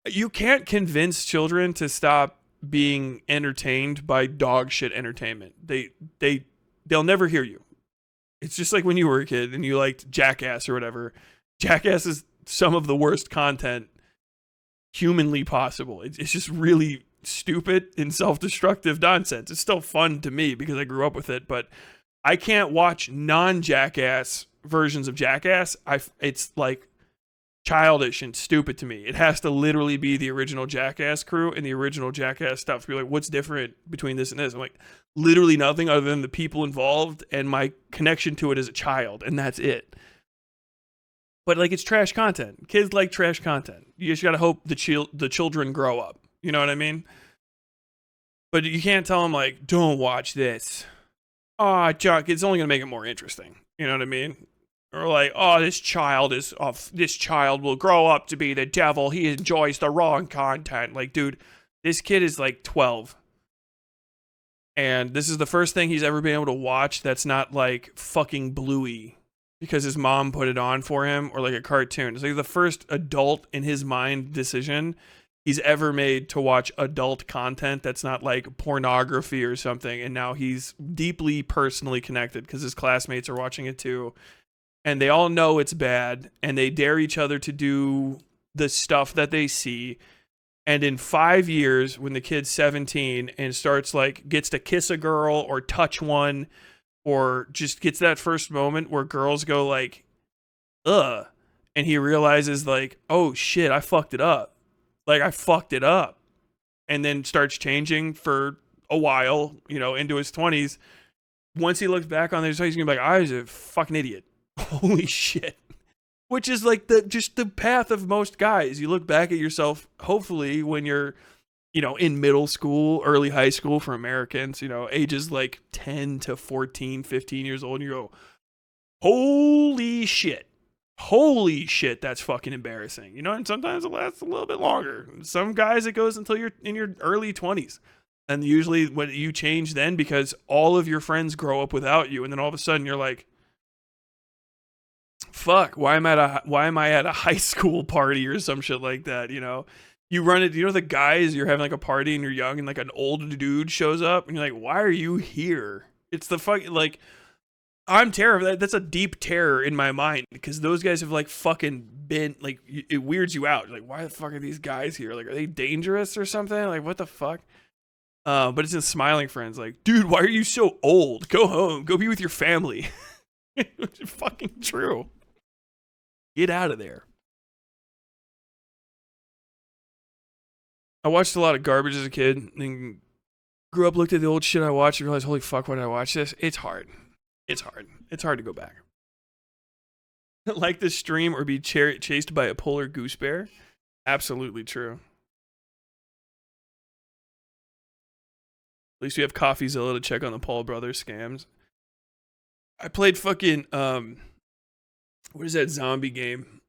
You can't convince children to stop being entertained by dog shit entertainment. They'll never hear you. It's just like when you were a kid and you liked Jackass or whatever. Jackass is some of the worst content humanly possible. It's just really stupid and self-destructive nonsense. It's still fun to me because I grew up with it, but I can't watch non-Jackass versions of Jackass. It's like childish and stupid to me. It has to literally be the original Jackass crew and the original Jackass stuff to be like, what's different between this and this? I'm like, literally nothing other than the people involved and my connection to it as a child, and that's it. But like, it's trash content. Kids like trash content. You just gotta hope the children grow up. You know what I mean? But you can't tell them like, don't watch this. Oh, Chuck, it's only gonna make it more interesting. You know what I mean? Or like, oh, this child will grow up to be the devil. He enjoys the wrong content. Like, dude, this kid is like 12. And this is the first thing he's ever been able to watch that's not like fucking Bluey because his mom put it on for him, or like a cartoon. It's like the first adult in his mind decision he's ever made to watch adult content that's not like pornography or something. And now he's deeply personally connected because his classmates are watching it too. And they all know it's bad, and they dare each other to do the stuff that they see. And in 5 years, when the kid's 17 and starts like, gets to kiss a girl or touch one, or just gets that first moment where girls go like, ugh, and he realizes like, oh shit, I fucked it up. Like, I fucked it up. And then starts changing for a while, you know, into his 20s. Once he looks back on this, he's gonna be like, I was a fucking idiot. Holy shit. Which is like the path of most guys. You look back at yourself, hopefully, when you're, you know, in middle school, early high school for Americans, you know, ages like 10 to 14, 15 years old, and you go, holy shit, that's fucking embarrassing. You know, and sometimes it lasts a little bit longer. Some guys, it goes until you're in your early 20s. And usually when you change then, because all of your friends grow up without you, and then all of a sudden you're like, fuck, why am I at a high school party or some shit like that, you know? You run it, you know, the guys, you're having like a party and you're young and like an old dude shows up and you're like, why are you here? It's the fucking, like, I'm terrified. That's a deep terror in my mind because those guys have like fucking been, like, it weirds you out. You're like, why the fuck are these guys here? Like, are they dangerous or something? Like, what the fuck? But it's in Smiling Friends, like, dude, why are you so old? Go home. Go be with your family. It's fucking true. Get out of there. I watched a lot of garbage as a kid and grew up, looked at the old shit I watched and realized, holy fuck, why did I watch this? It's hard. It's hard to go back. Like the stream or be chased by a polar goose bear? Absolutely true. At least we have CoffeeZilla to check on the Paul Brothers scams. I played fucking, what is that zombie game?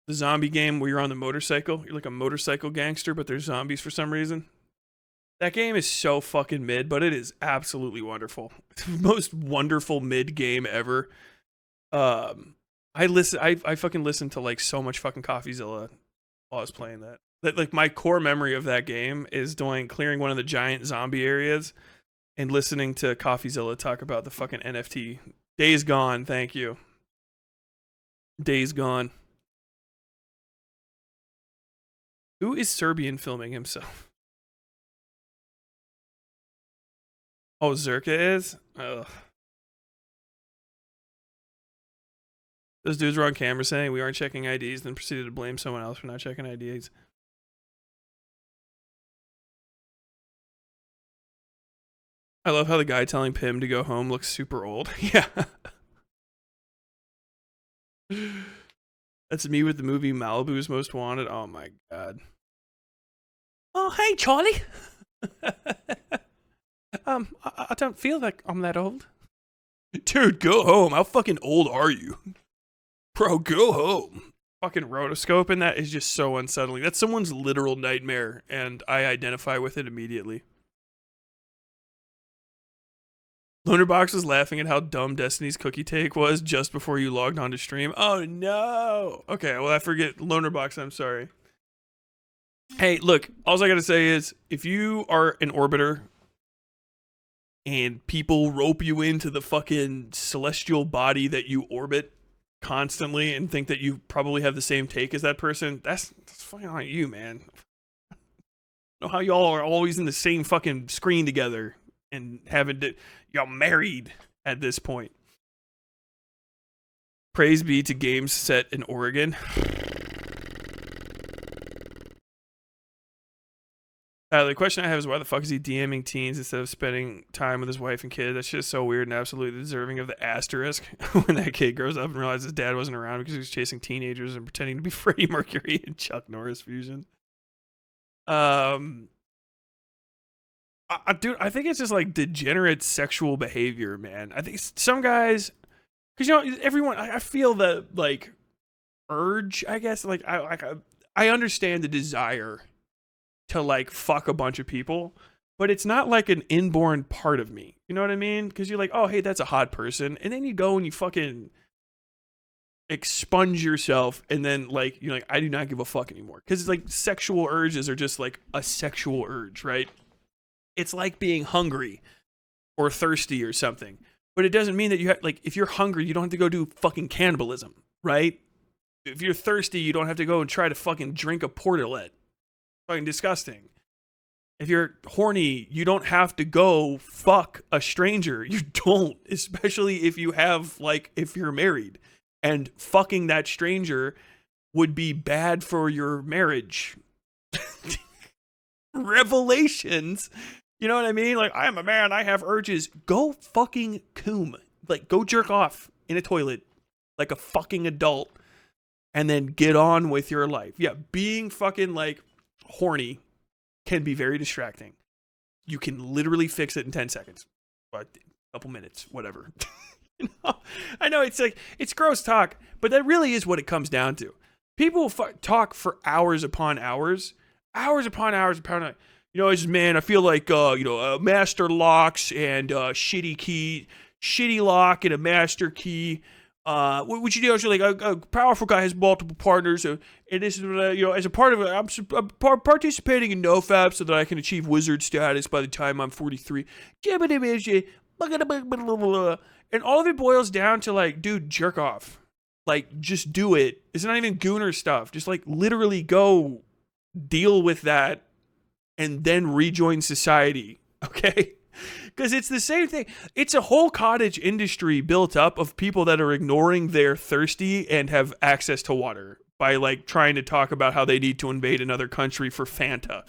The zombie game where you're on the motorcycle. You're like a motorcycle gangster, but there's zombies for some reason. That game is so fucking mid, but it is absolutely wonderful. It's the most wonderful mid game ever. I fucking listened to like so much fucking CoffeeZilla while I was playing that. Like my core memory of that game is clearing one of the giant zombie areas and listening to CoffeeZilla talk about the fucking NFT. Days Gone, thank you. Days Gone. Who is Serbian filming himself? Oh, Zerka is? Ugh. Those dudes were on camera saying we aren't checking IDs, then proceeded to blame someone else for not checking IDs. I love how the guy telling Pim to go home looks super old. Yeah. That's me with the movie Malibu's Most Wanted. Oh my god. Oh, hey, Charlie. I don't feel like I'm that old. Dude, go home. How fucking old are you? Bro, go home. Fucking rotoscope and that is just so unsettling. That's someone's literal nightmare, and I identify with it immediately. Lonerbox was laughing at how dumb Destiny's cookie take was just before you logged on to stream. Oh no. Okay, well I forget Lonerbox, I'm sorry. Hey, look, all I gotta say is if you are an orbiter and people rope you into the fucking celestial body that you orbit constantly and think that you probably have the same take as that person, that's fucking on you, man. I don't know how y'all are always in the same fucking screen together and y'all married at this point. Praise be to games set in Oregon. The question I have is why the fuck is he DMing teens instead of spending time with his wife and kid? That's just so weird and absolutely deserving of the asterisk when that kid grows up and realizes his dad wasn't around because he was chasing teenagers and pretending to be Freddie Mercury and Chuck Norris fusion. Dude, I think it's just like degenerate sexual behavior, man. I think some guys, because everyone, I feel the like urge, I guess. Like I understand the desire to like fuck a bunch of people, but it's not like an inborn part of me. You know what I mean? Because you're like, oh, hey, that's a hot person, and then you go and you fucking expunge yourself, and then like you're like, I do not give a fuck anymore. Because it's like sexual urges are just like a sexual urge, right? It's like being hungry or thirsty or something, but it doesn't mean that you have like if you're hungry, you don't have to go do fucking cannibalism, right? If you're thirsty, you don't have to go and try to fucking drink a porterlet. Fucking disgusting. If you're horny, you don't have to go fuck a stranger. You don't, especially if you have like if you're married, and fucking that stranger would be bad for your marriage. Revelations. You know what I mean? Like, I'm a man, I have urges. Go fucking coom. Like, go jerk off in a toilet like a fucking adult and then get on with your life. Yeah, being fucking like horny can be very distracting. You can literally fix it in 10 seconds. But a couple minutes, whatever. I know it's like, it's gross talk, but that really is what it comes down to. People talk for hours upon hours. Hours upon hours upon hours. You know, as man, I feel like, master locks and shitty lock and a master key. What you do is like a powerful guy has multiple partners, and this is as a part of it, I'm participating in NoFap so that I can achieve wizard status by the time I'm 43. And all of it boils down to like, dude, jerk off. Like, just do it. It's not even gooner stuff. Just like literally go deal with that and then rejoin society. Okay? Because it's the same thing. It's a whole cottage industry built up of people that are ignoring they're thirsty and have access to water by like trying to talk about how they need to invade another country for Fanta.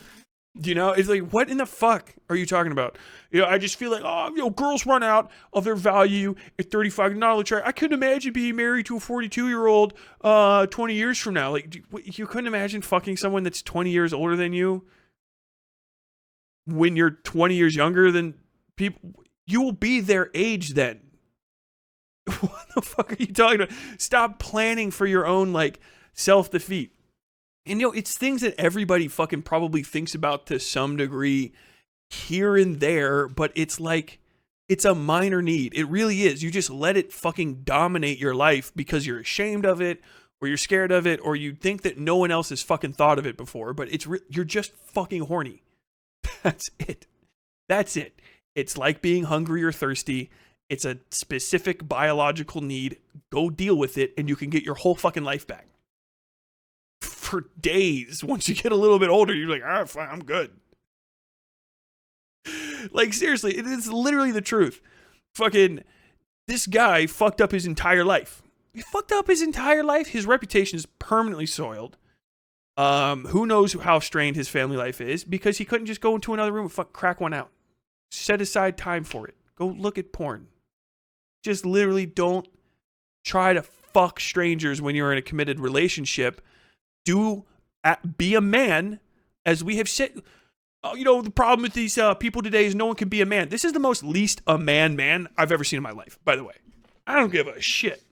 You know, it's like, what in the fuck are you talking about? You know, I just feel like, girls run out of their value at 35. Not only try, I couldn't imagine being married to a 42-year-old 20 years from now. Like, you couldn't imagine fucking someone that's 20 years older than you when you're 20 years younger than people. You will be their age then. What the fuck are you talking about? Stop planning for your own, like, self-defeat. And, it's things that everybody fucking probably thinks about to some degree here and there, but it's like, it's a minor need. It really is. You just let it fucking dominate your life because you're ashamed of it, or you're scared of it, or you think that no one else has fucking thought of it before, but you're just fucking horny. That's it. That's it. It's like being hungry or thirsty. It's a specific biological need. Go deal with it, and you can get your whole fucking life back. For days. Once you get a little bit older, you're like, fine, I'm good. Like, seriously, it is literally the truth. Fucking, this guy fucked up his entire life. He fucked up his entire life. His reputation is permanently soiled. Who knows how strained his family life is because he couldn't just go into another room and crack one out. Set aside time for it. Go look at porn. Just literally don't try to fuck strangers when you're in a committed relationship. Be a man, as we have said. The problem with these people today is no one can be a man. This is the most least a man I've ever seen in my life, by the way. I don't give a shit.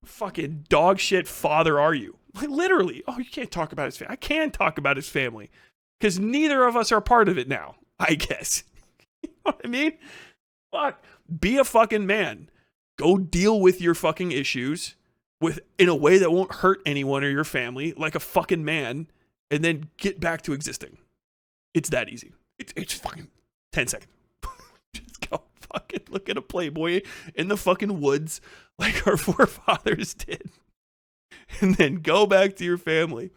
Fucking dog shit father are you? Like, literally. Oh, you can't talk about his family. I can talk about his family because neither of us are part of it now, I guess. You know what I mean? Fuck. Be a fucking man. Go deal with your fucking issues in a way that won't hurt anyone or your family, like a fucking man, and then get back to existing. It's that easy. It's fucking 10 seconds. Just go fucking look at a Playboy in the fucking woods like our forefathers did. And then go back to your family.